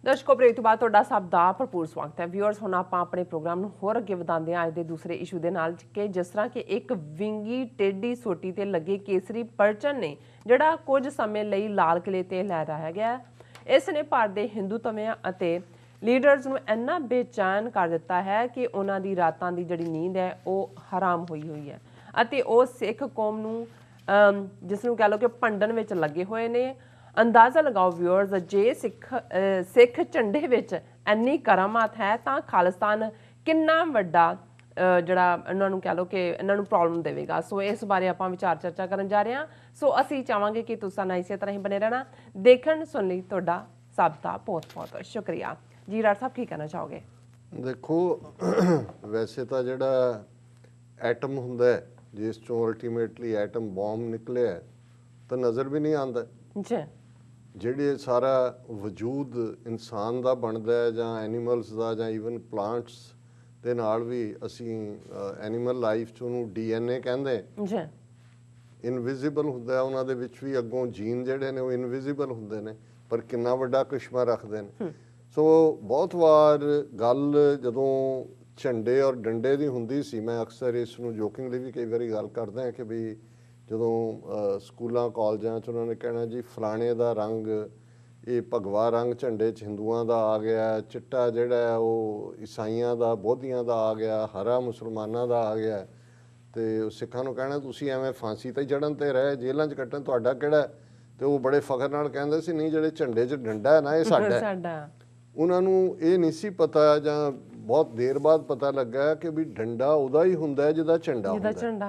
ਦਰਸ਼ਕੋ break ਤੋਂ ਬਾਅਦ ਤੁਹਾਡਾ ਸਭ ਦਾ ਭਰਪੂਰ ਸਵਾਗਤ ਹੈ। ਵਿਊਅਰਸ ਹੁਣ ਆਪਾਂ ਆਪਣੇ ਪ੍ਰੋਗਰਾਮ ਨੂੰ ਹੋਰ ਅੱਗੇ ਵਧਾਉਂਦੇ ਹਾਂ ਅੱਜ ਦੇ ਦੂਸਰੇ ਇਸ਼ੂ ਦੇ ਨਾਲ ਕਿ ਜਿਸ ਤਰ੍ਹਾਂ ਕਿ ਇੱਕ ਵਿੰਗੀ ਟੇਢੀ ਸੋਟੀ ਤੇ ਲੱਗੇ ਕੇਸਰੀ ਪਰਚਨ ਨੇ ਜਿਹੜਾ ਕੁਝ ਸਮੇਂ ਲਈ ਲਾਲ ਕਿਲੇ ਤੇ ਲਹਿਰਾਇਆ ਗਿਆ। ਇਸ ਨੇ ਭਾਰਤ ਦੇ ਹਿੰਦੂਤਵੀਆਂ ਅਤੇ ਲੀਡਰਸ ਨੂੰ ਇੰਨਾ ਬੇਚੈਨ ਕਰ ਦਿੱਤਾ ਹੈ ਕਿ ਉਹਨਾਂ ਦੀ ਰਾਤਾਂ ਦੀ ਜਿਹੜੀ ਨੀਂਦ ਹੈ ਉਹ ਹਰਾਮ ਹੋਈ ਹੈ ਅਤੇ ਉਹ ਸਿੱਖ ਕੌਮ ਨੂੰ ਜਿਸ ਨੂੰ ਕਹਿ ਲਓ ਕਿ ਭੰਡਣ ਵਿੱਚ ਲੱਗੇ ਹੋਏ ਨੇ। ਅੰਦਾਜ਼ਾ ਲਗਾਓ ਵਿਊਅਰਸ, ਜੇ ਸਿੱਖ ਝੰਡੇ ਵਿੱਚ ਇੰਨੀ ਕਰਾਮਾਤ ਹੈ ਤਾਂ ਖਾਲਿਸਤਾਨ ਕਿੰਨਾ ਵੱਡਾ ਜਿਹੜਾ ਇਹਨਾਂ ਨੂੰ ਕਹਿ ਲਓ ਕਿ ਇਹਨਾਂ ਨੂੰ ਪ੍ਰੋਬਲਮ ਦੇਵੇਗਾ। ਸੋ ਇਸ ਬਾਰੇ ਆਪਾਂ ਵਿਚਾਰ ਚਰਚਾ ਕਰਨ ਜਾ ਰਹੇ ਹਾਂ। ਸੋ ਅਸੀਂ ਚਾਹਾਂਗੇ ਕਿ ਤੁਸੀਂ ਇਸੇ ਤਰ੍ਹਾਂ ਹੀ ਬਣੇ ਰਹਿਣਾ। ਦੇਖਣ ਸੁਣ ਲਈ ਤੁਹਾਡਾ ਸਭ ਦਾ ਬਹੁਤ ਬਹੁਤ ਸ਼ੁਕਰੀਆ। ਜੀ ਰਾਜ ਸਾਹਿਬ, ਕੀ ਕਹਿਣਾ ਚਾਹੋਗੇ? ਦੇਖੋ, ਵੈਸੇ ਤਾਂ ਜਿਹੜਾ ਐਟਮ ਹੁੰਦਾ ਜਿਸ ਚੋਂ ਅਲਟੀਮੇਟਲੀ ਐਟਮ ਬੋਮ ਨਿਕਲਿਆ ਤਾਂ ਨਜ਼ਰ ਵੀ ਨਹੀਂ ਆਉਂਦਾ ਜੀ। ਜਿਹੜੇ ਸਾਰਾ ਵਜੂਦ ਇਨਸਾਨ ਦਾ ਬਣਦਾ ਹੈ ਜਾਂ ਐਨੀਮਲਸ ਦਾ ਜਾਂ ਈਵਨ ਪਲਾਂਟਸ ਦੇ ਨਾਲ ਵੀ ਅਸੀਂ ਐਨੀਮਲ ਲਾਈਫ 'ਚ ਉਹਨੂੰ DNA ਕਹਿੰਦੇ ਜੀ, ਇਨਵਿਜ਼ੀਬਲ ਹੁੰਦਾ। ਉਹਨਾਂ ਦੇ ਵਿੱਚ ਵੀ ਅੱਗੋਂ ਜੀਨ ਜਿਹੜੇ ਨੇ ਉਹ ਇਨਵਿਜ਼ੀਬਲ ਹੁੰਦੇ ਨੇ ਪਰ ਕਿੰਨਾ ਵੱਡਾ ਕ੍ਰਿਸ਼ਮਾ ਰੱਖਦੇ ਨੇ। ਸੋ ਬਹੁਤ ਵਾਰ ਗੱਲ ਜਦੋਂ ਝੰਡੇ ਔਰ ਡੰਡੇ ਦੀ ਹੁੰਦੀ ਸੀ, ਮੈਂ ਅਕਸਰ ਇਸ ਨੂੰ ਜੋਕਿੰਗਲੀ ਵੀ ਕਈ ਵਾਰੀ ਗੱਲ ਕਰਦਾ ਹਾਂ ਕਿ ਵੀ ਜਦੋਂ ਸਕੂਲਾਂ ਕਾਲਜਾਂ 'ਚ ਉਹਨਾਂ ਨੇ ਕਹਿਣਾ ਜੀ ਫਲਾਣੇ ਦਾ ਰੰਗ ਇਹ ਭਗਵਾ ਰੰਗ ਝੰਡੇ 'ਚ ਹਿੰਦੂਆਂ ਦਾ ਆ ਗਿਆ, ਚਿੱਟਾ ਜਿਹੜਾ ਉਹ ਈਸਾਈਆਂ ਦਾ ਬੋਧੀਆਂ ਦਾ ਆ ਗਿਆ, ਹਰਾ ਮੁਸਲਮਾਨਾਂ ਦਾ ਆ ਗਿਆ। ਅਤੇ ਸਿੱਖਾਂ ਨੂੰ ਕਹਿਣਾ ਤੁਸੀਂ ਐਵੇਂ ਫਾਂਸੀ 'ਤੇ ਚੜ੍ਹਨ 'ਤੇ ਰਹੇ, ਜੇਲ੍ਹਾਂ 'ਚ ਕੱਟਣ, ਤੁਹਾਡਾ ਕਿਹੜਾ? ਅਤੇ ਉਹ ਬੜੇ ਫਖਰ ਨਾਲ ਕਹਿੰਦੇ ਸੀ ਨਹੀਂ ਜਿਹੜੇ ਝੰਡੇ 'ਚ ਡੰਡਾ ਹੈ ਨਾ ਇਹ ਸਾਡਾ। ਉਹਨਾਂ ਨੂੰ ਇਹ ਨਹੀਂ ਸੀ ਪਤਾ ਜਾਂ ਬਹੁਤ ਦੇਰ ਬਾਅਦ ਪਤਾ ਲੱਗਾ ਕਿ ਵੀ ਡੰਡਾ ਉਹਦਾ ਹੀ ਹੁੰਦਾ ਜਿਹਦਾ ਝੰਡਾ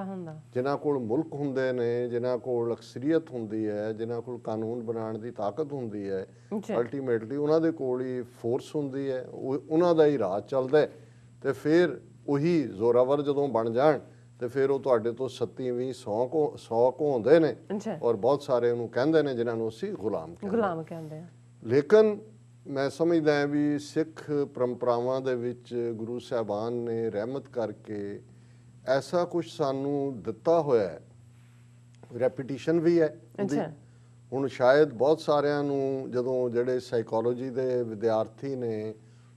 ਹੁੰਦਾ। ਜਿਨ੍ਹਾਂ ਕੋਲ ਮੁਲਕ ਹੁੰਦੇ ਨੇ, ਜਿਨ੍ਹਾਂ ਕੋਲ ਅਕਸਰੀਅਤ ਹੁੰਦੀ ਹੈ, ਜਿਨ੍ਹਾਂ ਕੋਲ ਕਾਨੂੰਨ ਬਣਾਉਣ ਦੀ ਤਾਕਤ ਹੁੰਦੀ ਹੈ, ਅਲਟੀਮੇਟਲੀ ਉਹਨਾਂ ਦੇ ਕੋਲ ਹੀ ਫੋਰਸ ਹੁੰਦੀ ਹੈ, ਉਹਨਾਂ ਦਾ ਹੀ ਰਾਜ ਚੱਲਦਾ। ਅਤੇ ਫਿਰ ਉਹੀ ਜ਼ੋਰਾਵਰ ਜਦੋਂ ਬਣ ਜਾਣ ਅਤੇ ਫਿਰ ਉਹ ਤੁਹਾਡੇ ਤੋਂ 100 ਕਹਾਉਂਦੇ ਨੇ ਔਰ ਬਹੁਤ ਸਾਰੇ ਉਹਨੂੰ ਕਹਿੰਦੇ ਨੇ ਜਿਨ੍ਹਾਂ ਨੂੰ ਅਸੀਂ ਗੁਲਾਮ ਕਹਿੰਦੇ ਹਾਂ। ਲੇਕਿਨ ਮੈਂ ਸਮਝਦਾ ਹਾਂ ਵੀ ਸਿੱਖ ਪਰੰਪਰਾਵਾਂ ਦੇ ਵਿੱਚ ਗੁਰੂ ਸਾਹਿਬਾਨ ਨੇ ਰਹਿਮਤ ਕਰਕੇ ਐਸਾ ਕੁਛ ਸਾਨੂੰ ਦਿੱਤਾ ਹੋਇਆ ਹੈ, ਰੈਪੀਟੀਸ਼ਨ ਵੀ ਹੈ। ਹੁਣ ਸ਼ਾਇਦ ਬਹੁਤ ਸਾਰਿਆਂ ਨੂੰ ਜਦੋਂ ਜਿਹੜੇ ਸਾਈਕੋਲੋਜੀ ਦੇ ਵਿਦਿਆਰਥੀ ਨੇ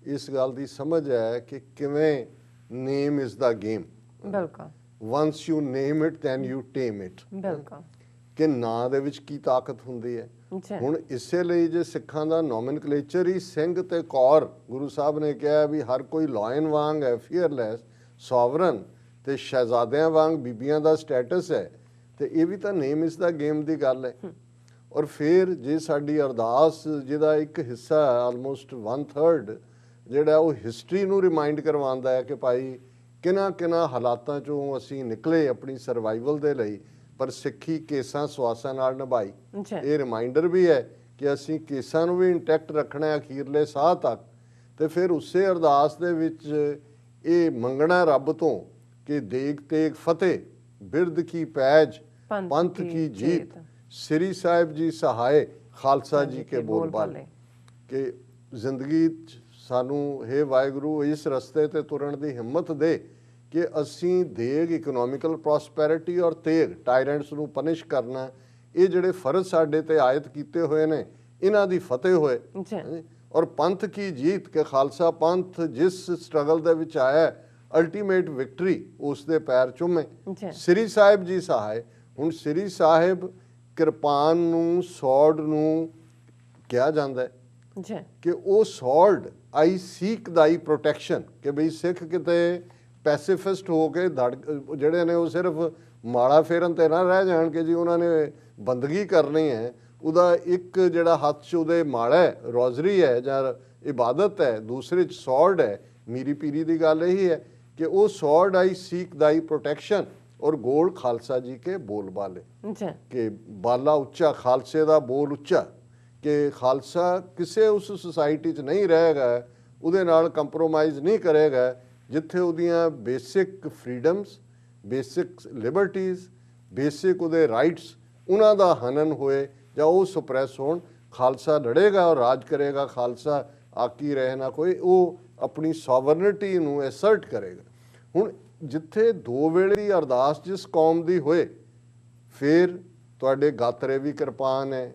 ਇਸ ਗੱਲ ਦੀ ਸਮਝ ਹੈ ਕਿ ਕਿਵੇਂ ਨੇਮ ਇਜ਼ ਦਾ ਗੇਮ। ਬਿਲਕੁਲ। Once you name it then you tame it. ਬਿਲਕੁਲ। ਕਿ ਨਾਂ ਦੇ ਵਿੱਚ ਕੀ ਤਾਕਤ ਹੁੰਦੀ ਹੈ। ਹੁਣ ਇਸੇ ਲਈ ਜੇ ਸਿੱਖਾਂ ਦਾ ਨੋਮਨਕਲੇਚਰ ਹੀ ਸਿੰਘ ਤੇ ਕੌਰ, ਗੁਰੂ ਸਾਹਿਬ ਨੇ ਕਿਹਾ ਵੀ ਹਰ ਕੋਈ ਲਾਇਨ ਵਾਂਗ ਹੈ, ਫੀਅਰਲੈਸ, ਸੋਵਰਨ, ਤੇ ਸ਼ਹਿਜ਼ਾਦਿਆਂ ਵਾਂਗ ਬੀਬੀਆਂ ਦਾ ਸਟੇਟਸ ਹੈ। ਤੇ ਇਹ ਵੀ ਤਾਂ ਨੇਮ ਇਸ ਦਾ ਗੇਮ ਦੀ ਗੱਲ ਹੈ। ਔਰ ਫਿਰ ਜੇ ਸਾਡੀ ਅਰਦਾਸ ਜਿਹਦਾ ਇੱਕ ਹਿੱਸਾ ਆਲਮੋਸਟ 1/3 ਜਿਹੜਾ ਉਹ ਹਿਸਟਰੀ ਨੂੰ ਰਿਮਾਈਂਡ ਕਰਵਾਉਂਦਾ ਹੈ ਕਿ ਭਾਈ ਕਿਹਨਾਂ ਹਾਲਾਤਾਂ 'ਚੋਂ ਅਸੀਂ ਨਿਕਲੇ ਆਪਣੀ ਸਰਵਾਈਵਲ ਦੇ ਲਈ, ਪਰ ਸਿੱਖੀ ਕੇਸਾਂ ਸਵਾਸਾਂ ਨਾਲ ਨਿਭਾਈ। ਇਹ ਰਿਮਾਈਂਡਰ ਵੀ ਹੈ ਕਿ ਅਸੀਂ ਕੇਸਾਂ ਨੂੰ ਵੀ ਇੰਟੈਕਟ ਰੱਖਣਾ ਅਖੀਰਲੇ ਸਾਹ ਤੱਕ। ਤੇ ਫਿਰ ਉਸੇ ਅਰਦਾਸ ਦੇ ਵਿੱਚ ਇਹ ਮੰਗਣਾ ਰੱਬ ਤੋਂ ਕਿ ਦੇਗ ਤੇਗ ਫਤਿਹ, ਬਿਰਦ ਕੀ ਪੈਜ, ਪੰਥ ਕੀ ਜੀਤ, ਸ੍ਰੀ ਸਾਹਿਬ ਜੀ ਸਹਾਏ, ਖਾਲਸਾ ਜੀ ਕੇ ਬੋਲ ਬਾਲੇ। ਕਿ ਜ਼ਿੰਦਗੀ 'ਚ ਸਾਨੂੰ ਹੇ ਵਾਹਿਗੁਰੂ ਇਸ ਰਸਤੇ 'ਤੇ ਤੁਰਨ ਦੀ ਹਿੰਮਤ ਦੇ ਕਿ ਅਸੀਂ ਦੇਗ ਇਕਨੋਮਿਕਲ ਪ੍ਰੋਸਪੈਰਿਟੀ ਔਰ ਤੇਗ ਟਾਇਰੈਂਟਸ ਨੂੰ ਪਨਿਸ਼ ਕਰਨਾ, ਇਹ ਜਿਹੜੇ ਫਰਜ਼ ਸਾਡੇ ਤੇ ਆਇਤ ਕੀਤੇ ਹੋਏ ਨੇ ਇਹਨਾਂ ਦੀ ਫਤਿਹ ਹੋਏ। ਔਰ ਪੰਥ ਕੀ ਜੀਤ ਕਿ ਖਾਲਸਾ ਪੰਥ ਜਿਸ ਸਟਰਗਲ ਦੇ ਵਿੱਚ ਆਇਆ ਅਲਟੀਮੇਟ ਵਿਕਟਰੀ ਉਸ ਦੇ ਪੈਰ ਚੁੰਮੇ। ਸ੍ਰੀ ਸਾਹਿਬ ਜੀ ਸਹਾਏ। ਹੁਣ ਸ੍ਰੀ ਸਾਹਿਬ ਕਿਰਪਾਨ ਨੂੰ, ਸੌਰਡ ਨੂੰ ਕਿਹਾ ਜਾਂਦਾ ਹੈ ਕਿ ਉਹ ਸੌਰਡ ਆਈ ਸੀਕ ਦਾਈ ਪ੍ਰੋਟੈਕਸ਼ਨ। ਕਿ ਬਈ ਸਿੱਖ ਕਿਤੇ ਪੈਸੀਫਿਸਟ ਹੋ ਕੇ ਜਿਹੜੇ ਨੇ ਉਹ ਸਿਰਫ ਮਾਲਾ ਫੇਰਨ ਤੇ ਨਾ ਰਹਿ ਜਾਣ ਕਿ ਜੀ ਉਹਨਾਂ ਨੇ ਬੰਦਗੀ ਕਰਨੀ ਹੈ। ਉਹਦਾ ਇੱਕ ਜਿਹੜਾ ਹੱਥ 'ਚ ਉਹਦੇ ਮਾਲਾ ਹੈ, ਰੋਜ਼ਰੀ ਹੈ ਜਾਂ ਇਬਾਦਤ ਹੈ, ਦੂਸਰੇ 'ਚ ਸੌਰਡ ਹੈ। ਮੀਰੀ ਪੀਰੀ ਦੀ ਗੱਲ ਇਹੀ ਹੈ ਕਿ ਉਹ ਸੌਰਡ ਆਈ ਸੀਕ ਦਾਈ ਪ੍ਰੋਟੈਕਸ਼ਨ ਔਰ ਗੋਲ ਖਾਲਸਾ ਜੀ ਕੇ ਬੋਲ ਬਾਲੇ। ਕਿ ਬਾਲਾ ਉੱਚਾ, ਖਾਲਸੇ ਦਾ ਬੋਲ ਉੱਚਾ। ਕਿ ਖਾਲਸਾ ਕਿਸੇ ਉਸ ਸੁਸਾਇਟੀ 'ਚ ਨਹੀਂ ਰਹੇਗਾ, ਉਹਦੇ ਨਾਲ ਕੰਪਰੋਮਾਈਜ਼ ਨਹੀਂ ਕਰੇਗਾ ਜਿੱਥੇ ਉਹਦੀਆਂ ਬੇਸਿਕ ਫਰੀਡਮਸ, ਬੇਸਿਕ ਲਿਬਰਟੀਜ਼, ਬੇਸਿਕ ਉਹਦੇ ਰਾਈਟਸ ਉਹਨਾਂ ਦਾ ਹਨਨ ਹੋਏ ਜਾਂ ਉਹ ਸੁਪਰੈਸ ਹੋਣ। ਖਾਲਸਾ ਲੜੇਗਾ ਔਰ ਰਾਜ ਕਰੇਗਾ। ਖਾਲਸਾ ਆਕੀ ਰਹੇ ਨਾ ਕੋਈ, ਉਹ ਆਪਣੀ ਸੋਵਰਨਿਟੀ ਨੂੰ ਐਸਰਟ ਕਰੇਗਾ। ਹੁਣ ਜਿੱਥੇ ਦੋ ਵੇਲੇ ਦੀ ਅਰਦਾਸ ਜਿਸ ਕੌਮ ਦੀ ਹੋਏ, ਫਿਰ ਤੁਹਾਡੇ ਗਾਤਰੇ ਵੀ ਕਿਰਪਾਨ ਹੈ,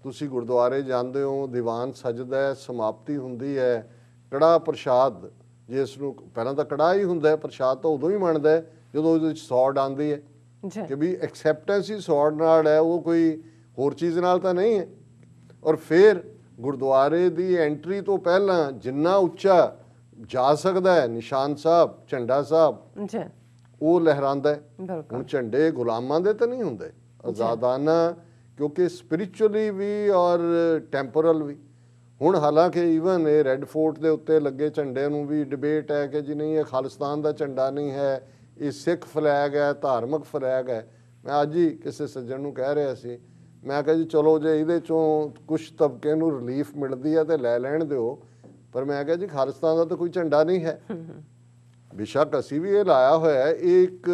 ਤੁਸੀਂ ਗੁਰਦੁਆਰੇ ਜਾਂਦੇ ਹੋ, ਦੀਵਾਨ ਸਜਦਾ ਹੈ, ਸਮਾਪਤੀ ਹੁੰਦੀ ਹੈ, ਕੜਾਹ ਪ੍ਰਸ਼ਾਦ, ਜਿਸ ਨੂੰ ਪਹਿਲਾਂ ਤਾਂ ਕੜਾਹ ਹੀ ਹੁੰਦਾ ਹੈ, ਪ੍ਰਸ਼ਾਦ ਤਾਂ ਉਦੋਂ ਹੀ ਬਣਦਾ ਹੈ ਜਦੋਂ ਉਹਦੇ ਵਿੱਚ ਸੌੜ ਆਉਂਦੀ ਹੈ ਕਿ ਵੀ ਐਕਸੈਪਟੈਂਸ ਹੀ ਸੌੜ ਨਾਲ ਹੈ, ਉਹ ਕੋਈ ਹੋਰ ਚੀਜ਼ ਨਾਲ ਤਾਂ ਨਹੀਂ ਹੈ। ਔਰ ਫਿਰ ਗੁਰਦੁਆਰੇ ਦੀ ਐਂਟਰੀ ਤੋਂ ਪਹਿਲਾਂ ਜਿੰਨਾ ਉੱਚਾ ਜਾ ਸਕਦਾ ਹੈ ਨਿਸ਼ਾਨ ਸਾਹਿਬ, ਝੰਡਾ ਸਾਹਿਬ, ਉਹ ਲਹਿਰਾਉਂਦਾ ਹੈ। ਹੁਣ ਝੰਡੇ ਗੁਲਾਮਾਂ ਦੇ ਤਾਂ ਨਹੀਂ ਹੁੰਦੇ, ਆਜ਼ਾਦਾਨਾ, ਕਿਉਂਕਿ ਸਪਿਰਿਚੁਅਲੀ ਵੀ ਔਰ ਟੈਂਪੋਰਲ ਵੀ। ਹੁਣ ਹਾਲਾਂਕਿ ਈਵਨ ਇਹ ਰੈੱਡ ਫੋਰਟ ਦੇ ਉੱਤੇ ਲੱਗੇ ਝੰਡੇ ਨੂੰ ਵੀ ਡਿਬੇਟ ਹੈ ਕਿ ਜੀ ਨਹੀਂ, ਇਹ ਖਾਲਿਸਤਾਨ ਦਾ ਝੰਡਾ ਨਹੀਂ ਹੈ, ਇਹ ਸਿੱਖ ਫਲੈਗ ਹੈ, ਧਾਰਮਿਕ ਫਲੈਗ ਹੈ। ਮੈਂ ਅੱਜ ਹੀ ਕਿਸੇ ਸੱਜਣ ਨੂੰ ਕਹਿ ਰਿਹਾ ਸੀ, ਮੈਂ ਕਿਹਾ ਜੀ ਚਲੋ ਜੇ ਇਹਦੇ ਚੋਂ ਕੁਛ ਤਬਕੇ ਨੂੰ ਰਿਲੀਫ ਮਿਲਦੀ ਹੈ ਤੇ ਲੈ ਲੈਣ ਦਿਓ, ਪਰ ਮੈਂ ਕਿਹਾ ਜੀ ਖਾਲਿਸਤਾਨ ਦਾ ਤਾਂ ਕੋਈ ਝੰਡਾ ਨਹੀਂ ਹੈ। ਬੇਸ਼ੱਕ ਅਸੀਂ ਵੀ ਇਹ ਲਾਇਆ ਹੋਇਆ ਹੈ, ਇਹ ਇੱਕ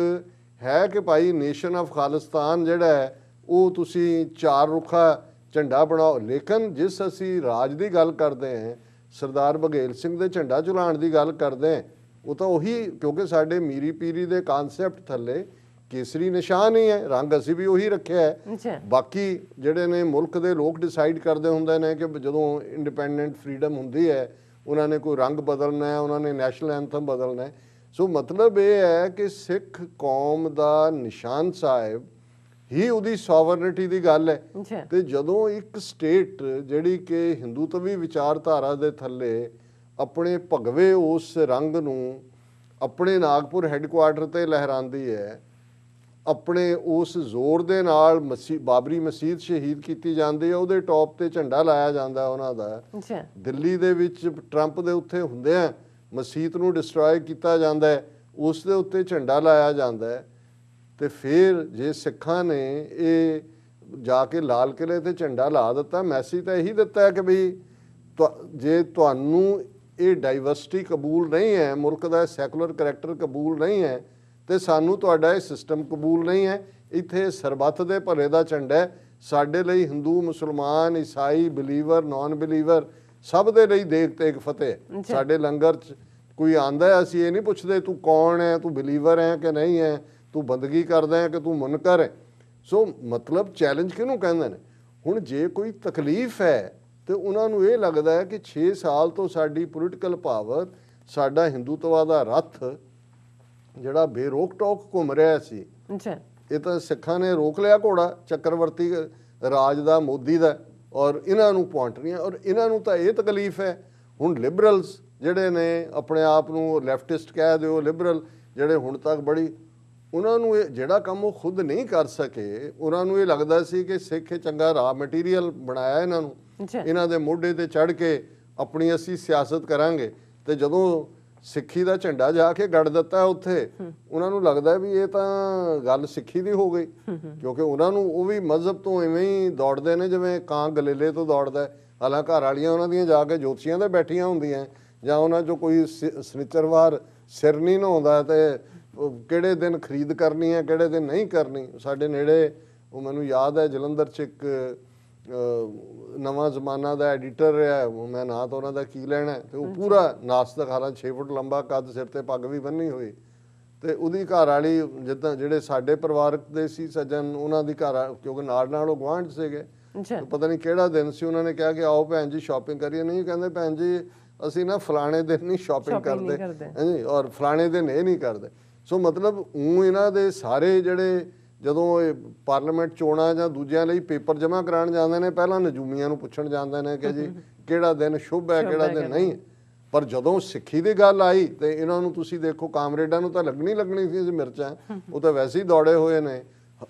ਹੈ ਕਿ ਭਾਈ ਨੇਸ਼ਨ ਆਫ ਖਾਲਿਸਤਾਨ ਜਿਹੜਾ ਹੈ ਉਹ ਤੁਸੀਂ 4 ਰੁੱਖਾ ਝੰਡਾ ਬਣਾਓ, ਲੇਕਿਨ ਜਿਸ ਅਸੀਂ ਰਾਜ ਦੀ ਗੱਲ ਕਰਦੇ ਹਾਂ, ਸਰਦਾਰ ਬਘੇਲ ਸਿੰਘ ਦੇ ਝੰਡਾ ਝੁਲਾਉਣ ਦੀ ਗੱਲ ਕਰਦੇ ਹਾਂ, ਉਹ ਤਾਂ ਉਹੀ, ਕਿਉਂਕਿ ਸਾਡੇ ਮੀਰੀ ਪੀਰੀ ਦੇ ਕਾਨਸੈਪਟ ਥੱਲੇ ਕੇਸਰੀ ਨਿਸ਼ਾਨ ਹੀ ਹੈ, ਰੰਗ ਅਸੀਂ ਵੀ ਉਹੀ ਰੱਖਿਆ ਹੈ। ਬਾਕੀ ਜਿਹੜੇ ਨੇ ਮੁਲਕ ਦੇ ਲੋਕ ਡਿਸਾਈਡ ਕਰਦੇ ਹੁੰਦੇ ਨੇ ਕਿ ਜਦੋਂ ਇੰਡੀਪੈਂਡੈਂਟ ਫਰੀडम ਹੁੰਦੀ ਹੈ ਉਹਨਾਂ ਨੇ ਕੋਈ ਰੰਗ ਬਦਲਣਾ ਹੈ, ਉਹਨਾਂ ਨੇ ਨੈਸ਼ਨਲ ਐਂਥਮ ਬਦਲਣਾ ਹੈ। ਸੋ ਮਤਲਬ ਇਹ ਹੈ ਕਿ ਸਿੱਖ ਕੌਮ ਦਾ ਨਿਸ਼ਾਨ ਸਾਹਿਬ ਹੀ ਉਹਦੀ ਸੋਵਰਨਿਟੀ ਦੀ ਗੱਲ ਹੈ। ਤੇ ਜਦੋਂ ਇੱਕ ਸਟੇਟ ਜਿਹੜੀ ਕਿ ਹਿੰਦੂਤਵੀ ਵਿਚਾਰਧਾਰਾ ਦੇ ਥੱਲੇ ਆਪਣੇ ਭਗਵੇ ਉਸ ਰੰਗ ਨੂੰ ਆਪਣੇ ਨਾਗਪੁਰ ਹੈੱਡਕੁਆਰਟਰ ਤੇ ਲਹਿਰਾਉਂਦੀ ਹੈ, ਆਪਣੇ ਉਸ ਜ਼ੋਰ ਦੇ ਨਾਲ ਬਾਬਰੀ ਮਸਜਿਦ ਸ਼ਹੀਦ ਕੀਤੀ ਜਾਂਦੀ ਹੈ, ਉਹਦੇ ਟੌਪ ਤੇ ਝੰਡਾ ਲਾਇਆ ਜਾਂਦਾ ਉਹਨਾਂ ਦਾ। ਦਿੱਲੀ ਦੇ ਵਿੱਚ ਟਰੰਪ ਦੇ ਉੱਤੇ ਹੁੰਦੇ ਆ, ਮਸਜਿਦ ਨੂੰ ਡਿਸਟਰੋਏ ਕੀਤਾ ਜਾਂਦਾ ਹੈ, ਉਸ ਦੇ ਉੱਤੇ ਝੰਡਾ ਲਾਇਆ ਜਾਂਦਾ ਹੈ। ਤੇ ਫਿਰ ਜੇ ਸਿੱਖਾਂ ਨੇ ਇਹ ਜਾ ਕੇ ਲਾਲ ਕਿਲੇ ਤੇ ਝੰਡਾ ਲਾ ਦਿੱਤਾ, ਮੈਸੇਜ ਤਾਂ ਇਹੀ ਦਿੱਤਾ ਹੈ ਕਿ ਬਈ ਜੇ ਤੁਹਾਨੂੰ ਇਹ ਡਾਈਵਰਸਿਟੀ ਕਬੂਲ ਨਹੀਂ ਹੈ, ਮੁਲਕ ਦਾ ਸੈਕੂਲਰ ਕਰੈਕਟਰ ਕਬੂਲ ਨਹੀਂ ਹੈ, ਤੇ ਸਾਨੂੰ ਤੁਹਾਡਾ ਇਹ ਸਿਸਟਮ ਕਬੂਲ ਨਹੀਂ ਹੈ। ਇੱਥੇ ਸਰਬੱਤ ਦੇ ਭਲੇ ਦਾ ਝੰਡਾ ਹੈ, ਸਾਡੇ ਲਈ ਹਿੰਦੂ, ਮੁਸਲਮਾਨ, ਈਸਾਈ, ਬਿਲੀਵਰ, ਨਾਨ ਬਿਲੀਵਰ ਸਭ ਦੇ ਲਈ ਦੇਗ ਤੇਗ ਫਤਿਹ। ਸਾਡੇ ਲੰਗਰ 'ਚ ਕੋਈ ਆਂਦਾ, ਅਸੀਂ ਇਹ ਨਹੀਂ ਪੁੱਛਦੇ ਤੂੰ ਕੌਣ ਹੈ, ਤੂੰ ਬਿਲੀਵਰ ਹੈ ਕਿ ਨਹੀਂ ਹੈ, ਤੂੰ ਬੰਦਗੀ ਕਰਦਾ ਹੈ ਕਿ ਤੂੰ ਮੁਨਕਰ ਹੈ। ਸੋ ਮਤਲਬ ਚੈਲੰਜ ਕਿਹਨੂੰ ਕਹਿੰਦੇ ਨੇ? ਹੁਣ ਜੇ ਕੋਈ ਤਕਲੀਫ ਹੈ ਤੇ ਉਹਨਾਂ ਨੂੰ ਇਹ ਲੱਗਦਾ ਹੈ ਕਿ 6 ਸਾਲ ਤੋਂ ਸਾਡੀ ਪੋਲੀਟੀਕਲ ਪਾਵਰ, ਸਾਡਾ ਹਿੰਦੂਤਵਾ ਦਾ ਰੱਥ ਜਿਹੜਾ ਬੇਰੋਕ ਟੋਕ ਘੁੰਮ ਰਿਹਾ ਸੀ, ਇਹ ਤਾਂ ਸਿੱਖਾਂ ਨੇ ਰੋਕ ਲਿਆ ਘੋੜਾ ਚੱਕਰਵਰਤੀ ਰਾਜ ਦਾ, ਮੋਦੀ ਦਾ, ਔਰ ਇਹਨਾਂ ਨੂੰ ਪੁਆਇੰਟ ਰਹੀਆਂ। ਔਰ ਇਹਨਾਂ ਨੂੰ ਤਾਂ ਇਹ ਤਕਲੀਫ ਹੈ। ਹੁਣ ਲਿਬਰਲਸ ਜਿਹੜੇ ਨੇ, ਆਪਣੇ ਆਪ ਨੂੰ ਲੈਫਟਿਸਟ ਕਹਿ ਦਿਓ, ਲਿਬਰਲ ਜਿਹੜੇ ਹੁਣ ਤੱਕ ਬੜੀ, ਉਹਨਾਂ ਨੂੰ ਇਹ ਜਿਹੜਾ ਕੰਮ ਉਹ ਖੁਦ ਨਹੀਂ ਕਰ ਸਕੇ, ਉਹਨਾਂ ਨੂੰ ਇਹ ਲੱਗਦਾ ਸੀ ਕਿ ਸਿੱਖ ਚੰਗਾ ਰਾ ਮਟੀਰੀਅਲ ਬਣਾਇਆ ਇਹਨਾਂ ਨੂੰ, ਇਹਨਾਂ ਦੇ ਮੋਢੇ ਤੇ ਚੜ੍ਹ ਕੇ ਆਪਣੀ ਅਸੀਂ ਸਿਆਸਤ ਕਰਾਂਗੇ। ਤੇ ਜਦੋਂ ਸਿੱਖੀ ਦਾ ਝੰਡਾ ਜਾ ਕੇ ਗੜ ਦਿੱਤਾ ਉੱਥੇ, ਉਹਨਾਂ ਨੂੰ ਲੱਗਦਾ ਵੀ ਇਹ ਤਾਂ ਗੱਲ ਸਿੱਖੀ ਦੀ ਹੋ ਗਈ, ਕਿਉਂਕਿ ਉਹਨਾਂ ਨੂੰ ਉਹ ਵੀ ਮਜ਼ਹਬ ਤੋਂ ਇਵੇਂ ਹੀ ਦੌੜਦੇ ਨੇ ਜਿਵੇਂ ਕਾਂ ਗਲੇਲੇ ਤੋਂ ਦੌੜਦਾ। ਹਾਲਾਂਕਿ ਘਰ ਵਾਲੀਆਂ ਉਹਨਾਂ ਦੀਆਂ ਜਾ ਕੇ ਜੋਤਸ਼ੀਆਂ ਦੇ ਬੈਠੀਆਂ ਹੁੰਦੀਆਂ, ਜਾਂ ਉਹਨਾਂ 'ਚੋਂ ਕੋਈ ਸਨਿਚਰਵਾਰ ਸਿਰ ਨਹੀਂ ਨਹਾਉਂਦਾ ਤੇ ਕਿਹੜੇ ਦਿਨ ਖਰੀਦ ਕਰਨੀ ਹੈ, ਕਿਹੜੇ ਦਿਨ ਨਹੀਂ ਕਰਨੀ। ਸਾਡੇ ਨੇੜੇ, ਉਹ ਮੈਨੂੰ ਯਾਦ ਹੈ, ਜਲੰਧਰ 'ਚ ਇੱਕ ਨਵਾਂ ਜ਼ਮਾਨਾ ਦਾ ਐਡੀਟਰ ਰਿਹਾ, ਮੈਂ ਨਾਂ ਤਾਂ ਉਹਨਾਂ ਦਾ ਕੀ ਲੈਣਾ, ਤੇ ਉਹ ਪੂਰਾ ਨਾਸਤਕ, ਹਾਲਾਂ 6 ਫੁੱਟ ਲੰਬਾ ਕੱਦ, ਸਿਰ ਤੇ ਪੱਗ ਵੀ ਬੰਨੀ ਹੋਈ, ਤੇ ਉਹਦੀ ਘਰ ਵਾਲੀ ਜਿੱਦਾਂ ਜਿਹੜੇ ਸਾਡੇ ਪਰਿਵਾਰਕ ਦੇ ਸੀ ਸੱਜਣ, ਉਹਨਾਂ ਦੀ ਘਰ, ਕਿਉਂਕਿ ਨਾਲ ਨਾਲ ਉਹ ਗੁਆਂਢ ਸੀਗੇ, ਪਤਾ ਨਹੀਂ ਕਿਹੜਾ ਦਿਨ ਸੀ, ਉਹਨਾਂ ਨੇ ਕਿਹਾ ਕਿ ਆਓ ਭੈਣ ਜੀ ਸ਼ਾਪਿੰਗ ਕਰੀਏ। ਨਹੀਂ, ਕਹਿੰਦੇ ਭੈਣ ਜੀ ਅਸੀਂ ਨਾ ਫਲਾਣੇ ਦਿਨ ਨਹੀਂ ਸ਼ਾਪਿੰਗ ਕਰਦੇ ਹਾਂਜੀ, ਔਰ ਫਲਾਣੇ ਦਿਨ ਇਹ ਨਹੀਂ ਕਰਦੇ। ਸੋ ਮਤਲਬ ਇਹਨਾਂ ਦੇ ਸਾਰੇ ਜਿਹੜੇ, ਜਦੋਂ ਇਹ ਪਾਰਲੀਮੈਂਟ ਚੋਣਾਂ ਜਾਂ ਦੂਜਿਆਂ ਲਈ ਪੇਪਰ ਜਮ੍ਹਾਂ ਕਰਾਉਣ ਜਾਂਦੇ ਨੇ, ਪਹਿਲਾਂ ਨਜੂਮੀਆਂ ਨੂੰ ਪੁੱਛਣ ਜਾਂਦੇ ਨੇ ਕਿ ਜੀ ਕਿਹੜਾ ਦਿਨ ਸ਼ੁਭ ਹੈ, ਕਿਹੜਾ ਦਿਨ ਨਹੀਂ। ਪਰ ਜਦੋਂ ਸਿੱਖੀ ਦੀ ਗੱਲ ਆਈ ਤੇ ਇਹਨਾਂ ਨੂੰ ਤੁਸੀਂ ਦੇਖੋ, ਕਾਮਰੇਡਾਂ ਨੂੰ ਤਾਂ ਲੱਗਣੀ ਸੀ ਮਿਰਚਾਂ, ਉਹ ਤਾਂ ਵੈਸੇ ਹੀ ਦੌੜੇ ਹੋਏ ਨੇ।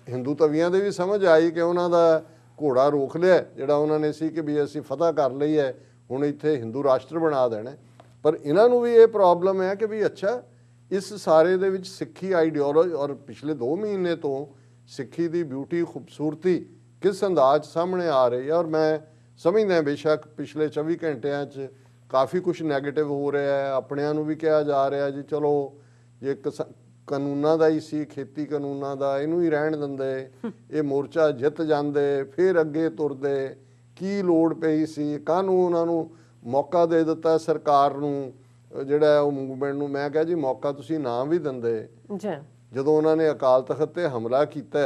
ਹਿੰਦੂ ਤਵੀਆਂ ਦੇ ਵੀ ਸਮਝ ਆਈ ਕਿ ਉਹਨਾਂ ਦਾ ਘੋੜਾ ਰੋਕ ਲਿਆ, ਜਿਹੜਾ ਉਹਨਾਂ ਨੇ ਸੀ ਕਿ ਵੀ ਅਸੀਂ ਫਤਹ ਕਰ ਲਈ ਹੈ, ਹੁਣ ਇੱਥੇ ਹਿੰਦੂ ਰਾਸ਼ਟਰ ਬਣਾ ਦੇਣਾ। ਪਰ ਇਹਨਾਂ ਨੂੰ ਵੀ ਇਹ ਪ੍ਰੋਬਲਮ ਹੈ ਕਿ ਵੀ ਅੱਛਾ, ਇਸ ਸਾਰੇ ਦੇ ਵਿੱਚ ਸਿੱਖੀ ਆਈਡੀਓਲੋਜੀ, ਔਰ ਪਿਛਲੇ 2 ਮਹੀਨੇ ਤੋਂ ਸਿੱਖੀ ਦੀ ਬਿਊਟੀ, ਖੂਬਸੂਰਤੀ ਕਿਸ ਅੰਦਾਜ਼ ਸਾਹਮਣੇ ਆ ਰਹੀ ਹੈ। ਔਰ ਮੈਂ ਸਮਝਦਾ ਬੇਸ਼ੱਕ ਪਿਛਲੇ 24 ਘੰਟਿਆਂ 'ਚ ਕਾਫੀ ਕੁਝ ਨੈਗੇਟਿਵ ਹੋ ਰਿਹਾ ਹੈ, ਆਪਣਿਆਂ ਨੂੰ ਵੀ ਕਿਹਾ ਜਾ ਰਿਹਾ ਜੀ ਚਲੋ ਜੇ ਕਾਨੂੰਨਾਂ ਦਾ ਹੀ ਸੀ, ਖੇਤੀ ਕਾਨੂੰਨਾਂ ਦਾ, ਇਹਨੂੰ ਹੀ ਰਹਿਣ ਦਿੰਦੇ, ਇਹ ਮੋਰਚਾ ਜਿੱਤ ਜਾਂਦੇ, ਫਿਰ ਅੱਗੇ ਤੁਰਦੇ, ਕੀ ਲੋੜ ਪਈ ਸੀ, ਕਾਹਨੂੰ ਉਹਨਾਂ ਨੂੰ ਮੌਕਾ ਦੇ ਦਿੱਤਾ ਸਰਕਾਰ ਨੂੰ, ਜਿਹੜਾ ਉਹ ਮੂਵਮੈਂਟ ਨੂੰ। ਮੈਂ ਕਿਹਾ ਜੀ ਮੌਕਾ ਤੁਸੀਂ ਨਾ ਵੀ ਦਿੰਦੇ, ਜਦੋਂ ਉਹਨਾਂ ਨੇ ਅਕਾਲ ਤਖਤ ਤੇ ਹਮਲਾ ਕੀਤਾ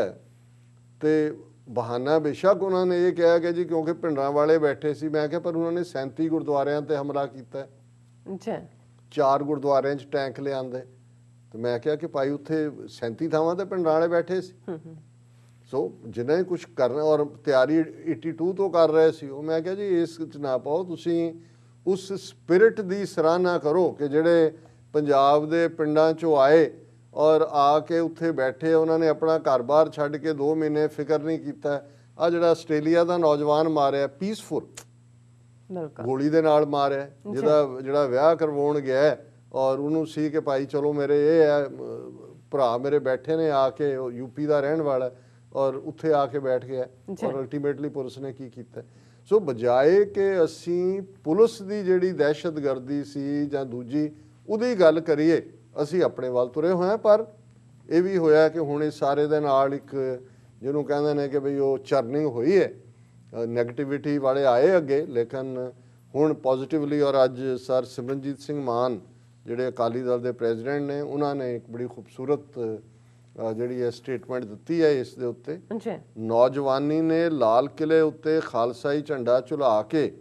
ਤੇ ਬਹਾਨਾ ਬੇਸ਼ੱਕ ਉਹਨਾਂ ਨੇ ਇਹ ਕਿਹਾ ਕਿ ਜੀ ਕਿਉਂਕਿ ਪਿੰਡਾਂ ਵਾਲੇ ਬੈਠੇ ਸੀ। ਮੈਂ ਕਿਹਾ ਪਰ ਉਹਨਾਂ ਨੇ 37 ਗੁਰਦੁਆਰਿਆਂ ਤੇ ਹਮਲਾ ਕੀਤਾ। ਅੱਛਾ 4 ਗੁਰਦੁਆਰਿਆਂ 'ਚ ਟੈਂਕ ਲਿਆਂਦੇ ਤੇ ਮੈਂ ਕਿਹਾ ਕਿ ਭਾਈ ਉੱਥੇ 37 ਥਾਵਾਂ ਤੇ ਪਿੰਡਾਂ ਵਾਲੇ ਬੈਠੇ ਸੀ। ਸੋ ਜਿਨ੍ਹਾਂ ਨੇ ਕੁਝ ਕਰਨਾ ਔਰ ਤਿਆਰੀ 82 ਤੋਂ ਕਰ ਰਹੇ ਸੀ, ਉਹ ਮੈਂ ਕਿਹਾ ਜੀ ਇਸ 'ਚ ਨਾ ਪਾਓ। ਤੁਸੀਂ ਉਸ ਸਪਿਰਿਟ ਦੀ ਸਰਾਹਨਾ ਕਰੋ ਕਿ ਜਿਹੜੇ ਪੰਜਾਬ ਦੇ ਪਿੰਡਾਂ 'ਚੋਂ ਆਏ ਔਰ ਆ ਕੇ ਉੱਥੇ ਬੈਠੇ, ਉਹਨਾਂ ਨੇ ਆਪਣਾ ਘਰ-ਬਾਰ ਛੱਡ ਕੇ 2 ਮਹੀਨੇ ਫਿਕਰ ਨਹੀਂ ਕੀਤਾ। ਆ ਜਿਹੜਾ ਆਸਟ੍ਰੇਲੀਆ ਦਾ ਨੌਜਵਾਨ ਮਾਰਿਆ ਪੀਸਫੁਲ, ਗੋਲੀ ਦੇ ਨਾਲ ਮਾਰਿਆ, ਜਿਹੜਾ ਵਿਆਹ ਕਰਵਾਉਣ ਗਿਆ ਔਰ ਉਹਨੂੰ ਸੀ ਕਿ ਭਾਈ ਚਲੋ ਮੇਰੇ ਇਹ ਹੈ ਭਰਾ ਮੇਰੇ ਬੈਠੇ ਨੇ ਆ ਕੇ, ਉਹ ਯੂਪੀ ਦਾ ਰਹਿਣ ਵਾਲਾ ਔਰ ਉੱਥੇ ਆ ਕੇ ਬੈਠ ਗਿਆ ਔਰ ਅਲਟੀਮੇਟਲੀ ਪੁਲਿਸ ਨੇ ਕੀ ਕੀਤਾ। ਸੋ ਬਜਾਏ ਕਿ ਅਸੀਂ ਪੁਲਿਸ ਦੀ ਜਿਹੜੀ ਦਹਿਸ਼ਤਗਰਦੀ ਸੀ ਜਾਂ ਦੂਜੀ ਉਹਦੀ ਗੱਲ ਕਰੀਏ, ਅਸੀਂ ਆਪਣੇ ਵੱਲ ਤੁਰੇ ਹੋਏ ਹਾਂ। ਪਰ ਇਹ ਵੀ ਹੋਇਆ ਕਿ ਹੁਣ ਇਸ ਸਾਰੇ ਦੇ ਨਾਲ ਇੱਕ ਜਿਹਨੂੰ ਕਹਿੰਦੇ ਨੇ ਕਿ ਬਈ ਉਹ ਚਰਨਿੰਗ ਹੋਈ ਹੈ, ਨੈਗੇਟਿਵਿਟੀ ਵਾਲੇ ਆਏ ਅੱਗੇ, ਲੇਕਿਨ ਹੁਣ ਪੋਜ਼ਿਟਿਵਲੀ। ਔਰ ਅੱਜ ਸਰ ਸਿਮਰਨਜੀਤ ਸਿੰਘ ਮਾਨ ਜਿਹੜੇ ਅਕਾਲੀ ਦਲ ਦੇ ਪ੍ਰੈਜ਼ੀਡੈਂਟ ਨੇ, ਉਹਨਾਂ ਨੇ ਇੱਕ ਬੜੀ ਖੂਬਸੂਰਤ ਜਿਹੜੀ ਹੈ ਸਟੇਟਮੈਂਟ ਦਿੱਤੀ ਹੈ ਇਸ ਦੇ ਉੱਤੇ। ਨੌਜਵਾਨੀ ਨੇ ਲਾਲ ਕਿਲੇ ਉੱਤੇ ਖਾਲਸਾਈ ਝੰਡਾ ਝੁਲਾ ਕੇ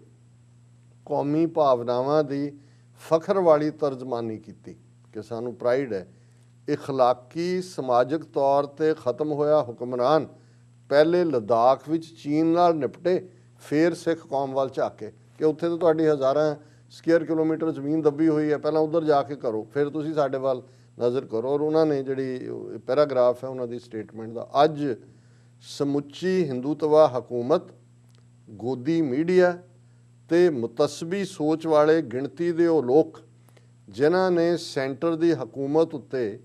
ਕੌਮੀ ਭਾਵਨਾਵਾਂ ਦੀ ਫਖਰ ਵਾਲੀ ਤਰਜਮਾਨੀ ਕੀਤੀ ਕਿ ਸਾਨੂੰ ਪ੍ਰਾਈਡ ਹੈ। ਇਖਲਾਕੀ ਸਮਾਜਿਕ ਤੌਰ ਤੇ ਖਤਮ ਹੋਇਆ ਹੁਕਮਰਾਨ ਪਹਿਲੇ ਲੱਦਾਖ ਵਿੱਚ ਚੀਨ ਨਾਲ ਨਿਪਟੇ, ਫਿਰ ਸਿੱਖ ਕੌਮ ਵੱਲ ਝਾਕੇ ਕਿ ਉੱਥੇ ਤਾਂ ਤੁਹਾਡੀ ਹਜ਼ਾਰਾਂ ਸਕੁਅਰ ਕਿਲੋਮੀਟਰ ਜ਼ਮੀਨ ਦੱਬੀ ਹੋਈ ਹੈ, ਪਹਿਲਾਂ ਉੱਧਰ ਜਾ ਕੇ ਕਰੋ, ਫਿਰ ਤੁਸੀਂ ਸਾਡੇ ਵੱਲ ਨਜ਼ਰ ਕਰੋ। ਔਰ ਉਹਨਾਂ ਨੇ ਜਿਹੜੀ ਪੈਰਾਗ੍ਰਾਫ ਹੈ ਉਹਨਾਂ ਦੀ ਸਟੇਟਮੈਂਟ ਦਾ, ਅੱਜ ਸਮੁੱਚੀ ਹਿੰਦੂਤਵਾ ਹਕੂਮਤ, ਗੋਦੀ ਮੀਡੀਆ ਤੇ ਮੁਤਸਬੀ ਸੋਚ ਵਾਲੇ ਗਿਣਤੀ ਦੇ ਉਹ ਲੋਕ ਜਿਨ੍ਹਾਂ ਨੇ ਸੈਂਟਰ ਦੀ ਹਕੂਮਤ ਉੱਤੇ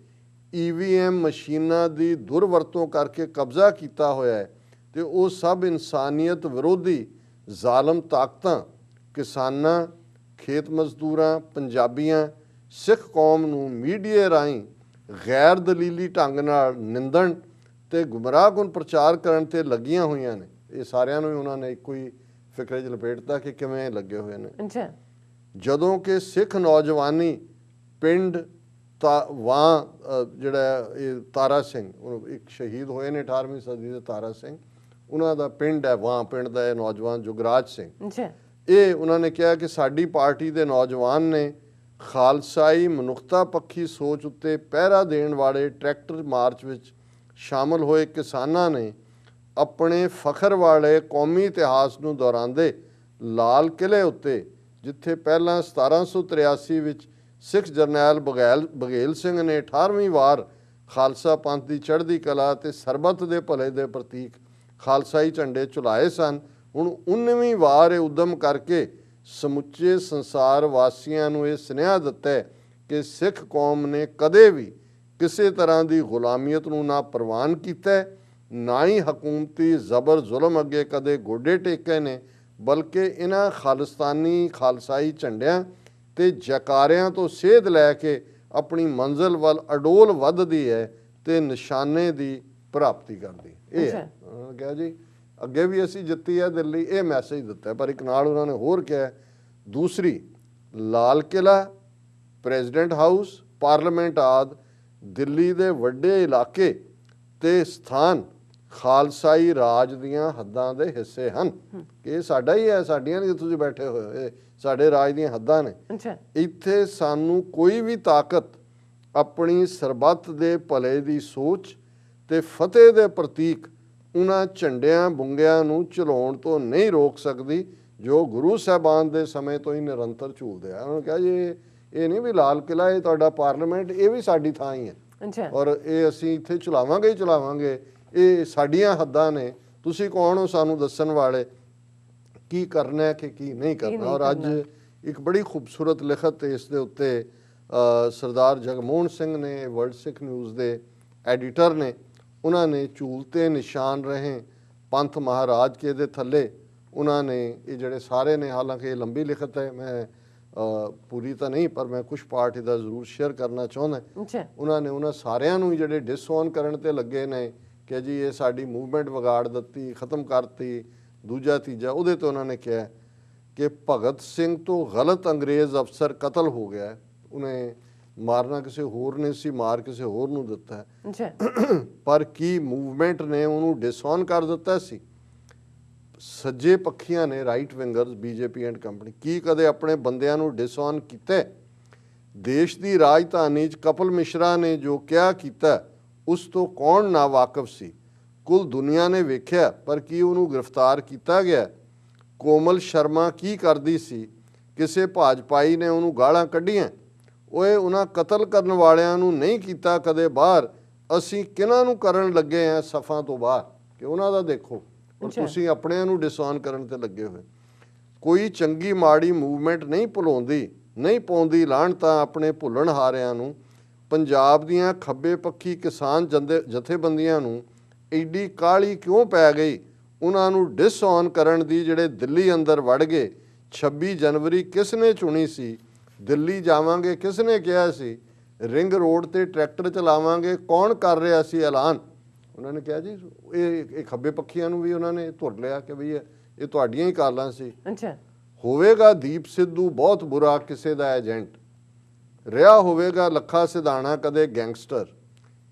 EVM ਮਸ਼ੀਨਾਂ ਦੀ ਦੁਰਵਰਤੋਂ ਕਰਕੇ ਕਬਜ਼ਾ ਕੀਤਾ ਹੋਇਆ ਹੈ, ਤੇ ਉਹ ਸਭ ਇਨਸਾਨੀਅਤ ਵਿਰੋਧੀ ਜ਼ਾਲਮ ਤਾਕਤਾਂ ਕਿਸਾਨਾਂ, ਖੇਤ ਮਜ਼ਦੂਰਾਂ, ਪੰਜਾਬੀਆਂ, ਸਿੱਖ ਕੌਮ ਨੂੰ ਮੀਡੀਆ ਰਾਹੀਂ ਗੈਰ ਦਲੀਲੀ ਢੰਗ ਨਾਲ ਨਿੰਦਣ ਤੇ ਗੁੰਮਰਾਹਕੁਨ ਪ੍ਰਚਾਰ ਕਰਨ ਤੇ ਲੱਗੀਆਂ ਹੋਈਆਂ ਨੇ। ਇਹ ਸਾਰਿਆਂ ਨੂੰ ਉਹਨਾਂ ਨੇ ਇੱਕੋ ਹੀ ਫਿਕਰੇ 'ਚ ਲਪੇਟਤਾ ਕਿ ਕਿਵੇਂ ਲੱਗੇ ਹੋਏ ਨੇ। ਜਦੋਂ ਕਿ ਸਿੱਖ ਨੌਜਵਾਨੀ ਪਿੰਡ ਜਿਹੜਾ ਇਹ ਤਾਰਾ ਸਿੰਘ, ਇੱਕ ਸ਼ਹੀਦ ਹੋਏ ਨੇ 18ਵੀਂ ਸਦੀ ਦੇ ਤਾਰਾ ਸਿੰਘ, ਉਹਨਾਂ ਦਾ ਪਿੰਡ ਹੈ ਵਾਂ, ਪਿੰਡ ਦਾ ਇਹ ਨੌਜਵਾਨ ਜੁਗਰਾਜ ਸਿੰਘ, ਇਹ ਉਹਨਾਂ ਨੇ ਕਿਹਾ ਕਿ ਸਾਡੀ ਪਾਰਟੀ ਦੇ ਨੌਜਵਾਨ ਨੇ ਖਾਲਸਾਈ ਮਨੁੱਖਤਾ ਪੱਖੀ ਸੋਚ ਉੱਤੇ ਪਹਿਰਾ ਦੇਣ ਵਾਲੇ ਟਰੈਕਟਰ ਮਾਰਚ ਵਿੱਚ ਸ਼ਾਮਲ ਹੋਏ ਕਿਸਾਨਾਂ ਨੇ ਆਪਣੇ ਫਖਰ ਵਾਲੇ ਕੌਮੀ ਇਤਿਹਾਸ ਨੂੰ ਦੁਹਰਾਉਂਦੇ ਲਾਲ ਕਿਲੇ ਉੱਤੇ, ਜਿੱਥੇ ਪਹਿਲਾਂ 1783 ਵਿੱਚ ਸਿੱਖ ਜਰਨੈਲ ਬਘੇਲ ਸਿੰਘ ਨੇ 18ਵੀਂ ਵਾਰ ਖਾਲਸਾ ਪੰਥ ਦੀ ਚੜ੍ਹਦੀ ਕਲਾ ਤੇ ਸਰਬੱਤ ਦੇ ਭਲੇ ਦੇ ਪ੍ਰਤੀਕ ਖਾਲਸਾਈ ਝੰਡੇ ਝੁਲਾਏ ਸਨ, ਹੁਣ 19ਵੀਂ ਵਾਰ ਇਹ ਉਦਮ ਕਰਕੇ ਸਮੁੱਚੇ ਸੰਸਾਰ ਵਾਸੀਆਂ ਨੂੰ ਇਹ ਸੁਨੇਹਾ ਦਿੱਤਾ ਹੈ ਕਿ ਸਿੱਖ ਕੌਮ ਨੇ ਕਦੇ ਵੀ ਕਿਸੇ ਤਰ੍ਹਾਂ ਦੀ ਗੁਲਾਮੀਅਤ ਨੂੰ ਨਾ ਪ੍ਰਵਾਨ ਕੀਤਾ, ਨਾ ਹੀ ਹਕੂਮਤੀ ਜ਼ਬਰ ਜ਼ੁਲਮ ਅੱਗੇ ਕਦੇ ਗੋਡੇ ਟੇਕੇ ਨੇ, ਬਲਕਿ ਇਹਨਾਂ ਖਾਲਿਸਤਾਨੀ ਖਾਲਸਾਈ ਝੰਡਿਆਂ ਤੇ ਜਕਾਰਿਆਂ ਤੋਂ ਸੇਧ ਲੈ ਕੇ ਆਪਣੀ ਮੰਜ਼ਿਲ ਵੱਲ ਅਡੋਲ ਵੱਧਦੀ ਹੈ ਤੇ ਨਿਸ਼ਾਨੇ ਦੀ ਪ੍ਰਾਪਤੀ ਕਰਦੀ। ਇਹ ਹੈ ਉਹਨਾਂ ਨੇ ਕਿਹਾ ਜੀ ਅੱਗੇ ਵੀ ਅਸੀਂ ਜਿੱਤੀ ਹੈ ਦਿੱਲੀ, ਇਹ ਮੈਸੇਜ ਦਿੱਤਾ। ਪਰ ਇੱਕ ਨਾਲ ਉਹਨਾਂ ਨੇ ਹੋਰ ਕਿਹਾ, ਦੂਸਰੀ Lal Qila, president house, parliament ਆਦਿ ਦਿੱਲੀ ਦੇ ਵੱਡੇ ਇਲਾਕੇ ਤੇ ਸਥਾਨ ਖਾਲਸਾਈ ਰਾਜ ਦੀਆਂ ਹੱਦਾਂ ਦੇ ਹਿੱਸੇ ਹਨ ਕਿ ਇਹ ਸਾਡਾ ਹੀ ਹੈ, ਸਾਡੀਆਂ ਨਹੀਂ ਤੁਸੀਂ ਬੈਠੇ ਹੋਏ, ਇਹ ਸਾਡੇ ਰਾਜ ਦੀਆਂ ਹੱਦਾਂ ਨੇ। ਇੱਥੇ ਸਾਨੂੰ ਕੋਈ ਵੀ ਤਾਕਤ ਆਪਣੀ ਸਰਬੱਤ ਦੇ ਭਲੇ ਦੀ ਸੋਚ ਤੇ ਫਤਿਹ ਦੇ ਪ੍ਰਤੀਕ ਉਹਨਾਂ ਝੰਡਿਆਂ ਬੁੰਗਿਆਂ ਨੂੰ ਝੁਲਾਉਣ ਤੋਂ ਨਹੀਂ ਰੋਕ ਸਕਦੀ ਜੋ ਗੁਰੂ ਸਾਹਿਬਾਨ ਦੇ ਸਮੇਂ ਤੋਂ ਹੀ ਨਿਰੰਤਰ ਝੂਲਦੇ ਆ। ਉਹਨਾਂ ਨੇ ਕਿਹਾ ਜੀ ਇਹ ਨਹੀਂ ਵੀ ਲਾਲ ਕਿਲਾ ਇਹ ਤੁਹਾਡਾ ਪਾਰਲੀਮੈਂਟ, ਇਹ ਵੀ ਸਾਡੀ ਥਾਂ ਹੀ ਹੈ ਔਰ ਇਹ ਅਸੀਂ ਇੱਥੇ ਚਲਾਵਾਂਗੇ ਹੀ ਚਲਾਵਾਂਗੇ, ਇਹ ਸਾਡੀਆਂ ਹੱਦਾਂ ਨੇ, ਤੁਸੀਂ ਕੌਣ ਹੋ ਸਾਨੂੰ ਦੱਸਣ ਵਾਲੇ ਕੀ ਕਰਨਾ ਹੈ ਕਿ ਕੀ ਨਹੀਂ ਕਰਨਾ। ਔਰ ਅੱਜ ਇੱਕ ਬੜੀ ਖੂਬਸੂਰਤ ਲਿਖਤ ਇਸ ਦੇ ਉੱਤੇ ਸਰਦਾਰ ਜਗਮੋਹਨ ਸਿੰਘ ਨੇ, ਵਰਲਡ ਸਿੱਖ ਨਿਊਜ਼ ਦੇ ਐਡੀਟਰ ਨੇ, ਉਹਨਾਂ ਨੇ ਝੂਲ ਤੇ ਨਿਸ਼ਾਨ ਰਹੇ ਪੰਥ ਮਹਾਰਾਜ ਕੇ ਦੇ ਥੱਲੇ ਉਹਨਾਂ ਨੇ ਇਹ ਜਿਹੜੇ ਸਾਰੇ ਨੇ, ਹਾਲਾਂਕਿ ਇਹ ਲੰਬੀ ਲਿਖਤ ਹੈ, ਮੈਂ ਪੂਰੀ ਤਾਂ ਨਹੀਂ ਪਰ ਮੈਂ ਕੁਝ ਪਾਰਟ ਇਹਦਾ ਜ਼ਰੂਰ ਸ਼ੇਅਰ ਕਰਨਾ ਚਾਹੁੰਦਾ। ਉਹਨਾਂ ਨੇ ਉਹਨਾਂ ਸਾਰਿਆਂ ਨੂੰ ਜਿਹੜੇ ਡਿਸਓਨ ਕਰਨ ਤੇ ਲੱਗੇ ਨੇ ਕਿ ਜੀ ਇਹ ਸਾਡੀ ਮੂਵਮੈਂਟ ਵਿਗਾੜ ਦਿੱਤੀ, ਖ਼ਤਮ ਕਰਤੀ, ਦੂਜਾ ਤੀਜਾ, ਉਹਦੇ ਤੇ ਉਹਨਾਂ ਨੇ ਕਿਹਾ ਕਿ ਭਗਤ ਸਿੰਘ ਤੋਂ ਗਲਤ ਅੰਗਰੇਜ਼ ਅਫਸਰ ਕਤਲ ਹੋ ਗਿਆ। ਉਹਨੇ ਮਾਰਨਾ ਕਿਸੇ ਹੋਰ ਨੇ ਸੀ, ਮਾਰ ਕਿਸੇ ਹੋਰ ਨੂੰ ਦਿੱਤਾ ਹੈ। ਅੱਛਾ ਪਰ ਕੀ ਮੂਵਮੈਂਟ ਨੇ ਉਹਨੂੰ ਡਿਸਓਨ ਕਰ ਦਿੱਤਾ ਸੀ? ਸੱਜੇ ਪੱਖੀਆਂ ਨੇ, ਰਾਈਟ ਵਿੰਗਰਸ, ਬੀਜੇਪੀ ਐਂਡ ਕੰਪਨੀ, ਕੀ ਕਦੇ ਆਪਣੇ ਬੰਦਿਆਂ ਨੂੰ ਡਿਸਓਨ ਕੀਤਾ? ਦੇਸ਼ ਦੀ ਰਾਜਧਾਨੀ 'ਚ ਕਪਲ ਮਿਸ਼ਰਾ ਨੇ ਜੋ ਕਿਹਾ ਕੀਤਾ ਉਸ ਤੋਂ ਕੌਣ ਨਾ ਵਾਕਿਫ ਸੀ? ਕੁੱਲ ਦੁਨੀਆ ਨੇ ਵੇਖਿਆ, ਪਰ ਕੀ ਉਹਨੂੰ ਗ੍ਰਿਫਤਾਰ ਕੀਤਾ ਗਿਆ? ਕੋਮਲ ਸ਼ਰਮਾ ਕੀ ਕਰਦੀ ਸੀ? ਕਿਸੇ ਭਾਜਪਾਈ ਨੇ ਉਹਨੂੰ ਗਾਲਾਂ ਕੱਢੀਆਂ? ਓਏ ਉਹਨਾਂ ਕਤਲ ਕਰਨ ਵਾਲਿਆਂ ਨੂੰ ਨਹੀਂ ਕੀਤਾ ਕਦੇ ਬਾਹਰ, ਅਸੀਂ ਕਿਹਨਾਂ ਨੂੰ ਕਰਨ ਲੱਗੇ ਹਾਂ ਸਫਾਂ ਤੋਂ ਬਾਹਰ? ਕਿ ਉਹਨਾਂ ਦਾ ਦੇਖੋ, ਔਰ ਤੁਸੀਂ ਆਪਣਿਆਂ ਨੂੰ ਡਿਸਓਨ ਕਰਨ ਤੇ ਲੱਗੇ ਹੋਏ। ਕੋਈ ਚੰਗੀ ਮਾੜੀ ਮੂਵਮੈਂਟ ਨਹੀਂ ਭੁਲਾਉਂਦੀ, ਨਹੀਂ ਪਾਉਂਦੀ ਲਾਹਣਤਾਂ ਆਪਣੇ ਭੁੱਲਣ ਹਾਰਿਆਂ ਨੂੰ। ਪੰਜਾਬ ਦੀਆਂ ਖੱਬੇ ਪੱਖੀ ਕਿਸਾਨ ਜਥੇਬੰਦੀਆਂ ਨੂੰ ਐਡੀ ਕਾਹਲੀ ਕਿਉਂ ਪੈ ਗਈ ਉਹਨਾਂ ਨੂੰ ਡਿਸਓਨ ਕਰਨ ਦੀ, ਜਿਹੜੇ ਦਿੱਲੀ ਅੰਦਰ ਵੜ ਗਏ? 26 ਜਨਵਰੀ ਕਿਸ ਨੇ ਚੁਣੀ ਸੀ? ਦਿੱਲੀ ਜਾਵਾਂਗੇ ਕਿਸ ਨੇ ਕਿਹਾ ਸੀ? ਰਿੰਗ ਰੋਡ ਤੇ ਟਰੈਕਟਰ ਚਲਾਵਾਂਗੇ ਕੌਣ ਕਰ ਰਿਹਾ ਸੀ ਐਲਾਨ? ਉਹਨਾਂ ਨੇ ਕਿਹਾ ਜੀ ਇਹ ਖੱਬੇ ਪੱਖੀਆਂ ਨੂੰ ਵੀ ਉਹਨਾਂ ਨੇ ਧੁਰ ਲਿਆ ਕਿ ਬਈ ਇਹ ਤੁਹਾਡੀਆਂ ਹੀ ਕਾਲਾਂ ਸੀ। ਅੱਛਾ ਹੋਵੇਗਾ ਦੀਪ ਸਿੱਧੂ ਬਹੁਤ ਬੁਰਾ ਕਿਸੇ ਦਾ ਏਜੰਟ, ਰਿਹਾ ਹੋਵੇਗਾ ਲੱਖਾ ਸਿਧਾਣਾ ਕਦੇ ਗੈਂਗਸਟਰ,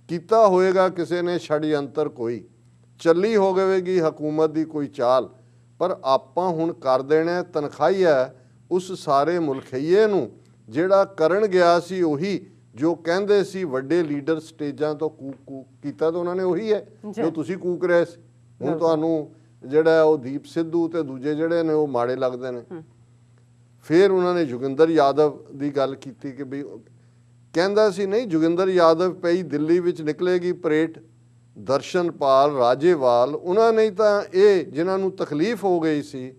ਕੀਤਾ ਹੋਏਗਾ ਕਿਸੇ ਨੇ ਛੜਯੰਤਰ ਕੋਈ, ਚੱਲੀ ਹੋਵੇਗੀ ਹਕੂਮਤ ਦੀ ਕੋਈ ਚਾਲ, ਪਰ ਆਪਾਂ ਹੁਣ ਕਰ ਦੇਣਾ ਤਨਖਾਹੀਆ ਉਸ ਸਾਰੇ ਮੁਲਖਈਏ ਨੂੰ ਜਿਹੜਾ ਕਰਨ ਗਿਆ ਸੀ ਉਹੀ ਜੋ ਕਹਿੰਦੇ ਸੀ ਵੱਡੇ ਲੀਡਰ ਸਟੇਜਾਂ ਤੋਂ ਕੂਕ ਕੀਤਾ ਤਾਂ ਉਹਨਾਂ ਨੇ ਉਹੀ ਹੈ ਜੋ ਤੁਸੀਂ ਕੂਕ ਰਹੇ ਸੀ। ਹੁਣ ਤੁਹਾਨੂੰ ਜਿਹੜਾ ਉਹ ਦੀਪ ਸਿੱਧੂ ਤੇ ਦੂਜੇ ਜਿਹੜੇ ਨੇ ਉਹ ਮਾੜੇ ਲੱਗਦੇ ਨੇ। ਫਿਰ ਉਹਨਾਂ ਨੇ ਜੋਗਿੰਦਰ ਯਾਦਵ ਦੀ ਗੱਲ ਕੀਤੀ ਕਿ ਵੀ ਕਹਿੰਦਾ ਸੀ ਨਹੀਂ ਜੋਗਿੰਦਰ ਯਾਦਵ ਪਈ ਦਿੱਲੀ ਵਿੱਚ ਨਿਕਲੇਗੀ ਪਰੇਡ, ਦਰਸ਼ਨਪਾਲ ਰਾਜੇਵਾਲ ਉਹਨਾਂ ਨੇ ਤਾਂ ਇਹ ਜਿਨ੍ਹਾਂ ਨੂੰ ਤਕਲੀਫ ਹੋ ਗਈ ਸੀ।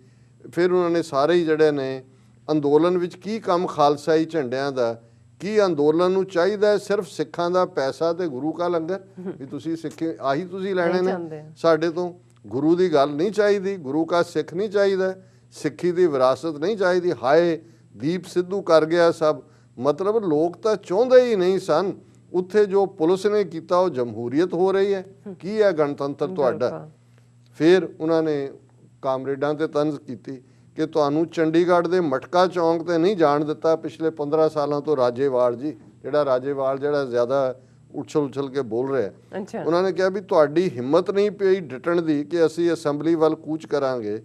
ਫਿਰ ਉਹਨਾਂ ਨੇ ਸਾਰੇ ਹੀ ਜਿਹੜੇ ਨੇ ਅੰਦੋਲਨ ਵਿੱਚ ਕੀ ਕੰਮ ਖਾਲਸਾਈ ਝੰਡਿਆਂ ਦਾ, ਕੀ ਅੰਦੋਲਨ ਨੂੰ ਚਾਹੀਦਾ ਸਿਰਫ ਸਿੱਖਾਂ ਦਾ ਪੈਸਾ ਤੇ ਗੁਰੂ ਕਾ ਲੰਗਰ, ਵੀ ਤੁਸੀਂ ਸਿੱਖੇ ਆਹੀ ਤੁਸੀਂ ਲੈਣੇ ਨੇ ਸਾਡੇ ਤੋਂ, ਗੁਰੂ ਦੀ ਗੱਲ ਨਹੀਂ ਚਾਹੀਦੀ, ਗੁਰੂ ਕਾ ਸਿੱਖ ਨਹੀਂ ਚਾਹੀਦਾ, ਸਿੱਖੀ ਦੀ ਵਿਰਾਸਤ ਨਹੀਂ ਚਾਹੀਦੀ। ਹਾਏ ਦੀਪ ਸਿੱਧੂ ਕਰ ਗਿਆ ਸਭ, ਮਤਲਬ ਲੋਕ ਤਾਂ ਚਾਹੁੰਦੇ ਹੀ ਨਹੀਂ ਸਨ। ਉੱਥੇ ਜੋ ਪੁਲਿਸ ਨੇ ਕੀਤਾ ਉਹ ਜਮਹੂਰੀਅਤ ਹੋ ਰਹੀ ਹੈ, ਕੀ ਹੈ ਗਣਤੰਤਰ ਤੁਹਾਡਾ? ਫਿਰ ਉਹਨਾਂ ਨੇ ਕਾਮਰੇਡਾਂ ਤੇ ਤੰਜ਼ ਕੀਤੀ ਕਿ ਤੁਹਾਨੂੰ ਚੰਡੀਗੜ੍ਹ ਦੇ ਮਟਕਾ ਚੌਂਕ ਤੇ ਨਹੀਂ ਜਾਣ ਦਿੱਤਾ ਪਿਛਲੇ 15 ਸਾਲਾਂ ਤੋਂ ਰਾਜੇਵਾਲ ਜੀ, ਜਿਹੜਾ ਜ਼ਿਆਦਾ ਉਛਲ ਕੇ ਬੋਲ ਰਿਹਾ। ਉਹਨਾਂ ਨੇ ਕਿਹਾ ਵੀ ਤੁਹਾਡੀ ਹਿੰਮਤ ਨਹੀਂ ਪਈ ਡਟਣ ਦੀ ਕਿ ਅਸੀਂ ਅਸੈਂਬਲੀ ਵੱਲ ਕੂਚ ਕਰਾਂਗੇ।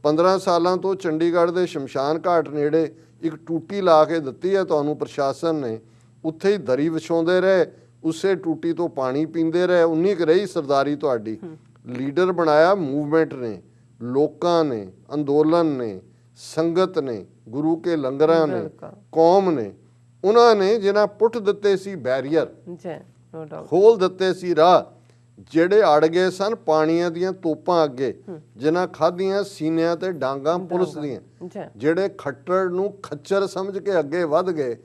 15 ਸਾਲਾਂ ਤੋਂ ਚੰਡੀਗੜ੍ਹ ਦੇ ਸ਼ਮਸ਼ਾਨ ਘਾਟ ਨੇੜੇ ਇੱਕ ਟੂਟੀ ਲਾ ਕੇ ਦਿੱਤੀ ਹੈ ਤੁਹਾਨੂੰ ਪ੍ਰਸ਼ਾਸਨ ਨੇ, ਉੱਥੇ ਹੀ ਦਰੀ ਵਿਛਾਉਂਦੇ ਰਹੇ, ਉਸੇ ਟੂਟੀ ਤੋਂ ਪਾਣੀ ਪੀਂਦੇ ਰਹੇ, ਉਨੀ ਕੁ ਰਹੀ ਸਰਦਾਰੀ ਤੁਹਾਡੀ। ਲੀਡਰ ਬਣਾਇਆ ਮੂਵਮੈਂਟ ਨੇ, ਲੋਕਾਂ ਨੇ, ਅੰਦੋਲਨ ਨੇ, ਸੰਗਤ ਨੇ, ਗੁਰੂ ਕੇ ਲੰਗਰਾਂ ਨੇ, ਕੌਮ ਨੇ, ਉਹਨਾਂ ਨੇ ਜਿਹਨਾਂ ਪੁੱਟ ਦਿੱਤੇ ਸੀ ਬੈਰੀਅਰ, ਖੋਲ ਦਿੱਤੇ ਸੀ ਰਾਹ, ਜਿਹੜੇ ਅੜ ਗਏ ਸਨ ਪਾਣੀਆਂ ਦੀਆਂ ਤੋਪਾਂ ਅੱਗੇ, ਜਿਨ੍ਹਾਂ ਖਾਧੀਆਂ ਸੀਨਿਆਂ ਤੇ ਡਾਂਗਾਂ ਪੁਲਿਸ ਦੀਆਂ, ਜਿਹੜੇ ਖੱਟੜ ਨੂੰ ਖੱਚਰ ਸਮਝ ਕੇ ਅੱਗੇ ਵੱਧ ਗਏ,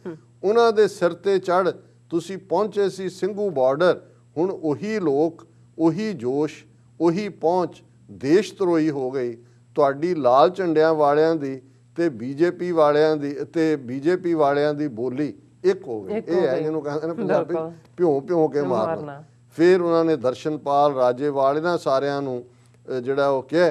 ਉਹਨਾਂ ਦੇ ਸਿਰ ਤੇ ਚੜ ਤੁਸੀਂ ਪਹੁੰਚੇ ਸੀ ਸਿੰਘੂ ਬਾਰਡਰ। ਹੁਣ ਉਹੀ ਲੋਕ, ਉਹੀ ਜੋਸ਼, ਉਹੀ ਪਹੁੰਚ ਦੇਸ਼ ਧਰੋਹੀ ਹੋ ਗਈ। ਤੁਹਾਡੀ ਲਾਲ ਝੰਡਿਆਂ ਵਾਲਿਆਂ ਦੀ ਤੇ ਬੀਜੇਪੀ ਵਾਲਿਆਂ ਦੀ ਬੋਲੀ ਇੱਕ ਹੋ ਗਈ। ਇਹ ਹੈ ਜਿਹਨੂੰ ਕਹਿੰਦੇ ਨੇ ਪੰਜਾਬੀ ਭਿਉਂ ਕੇ ਮਾਰਨਾ। ਫਿਰ ਉਹਨਾਂ ਨੇ ਦਰਸ਼ਨਪਾਲ ਰਾਜੇਵਾਲ ਇਹਨਾਂ ਸਾਰਿਆਂ ਨੂੰ ਜਿਹੜਾ ਉਹ ਕਿਹਾ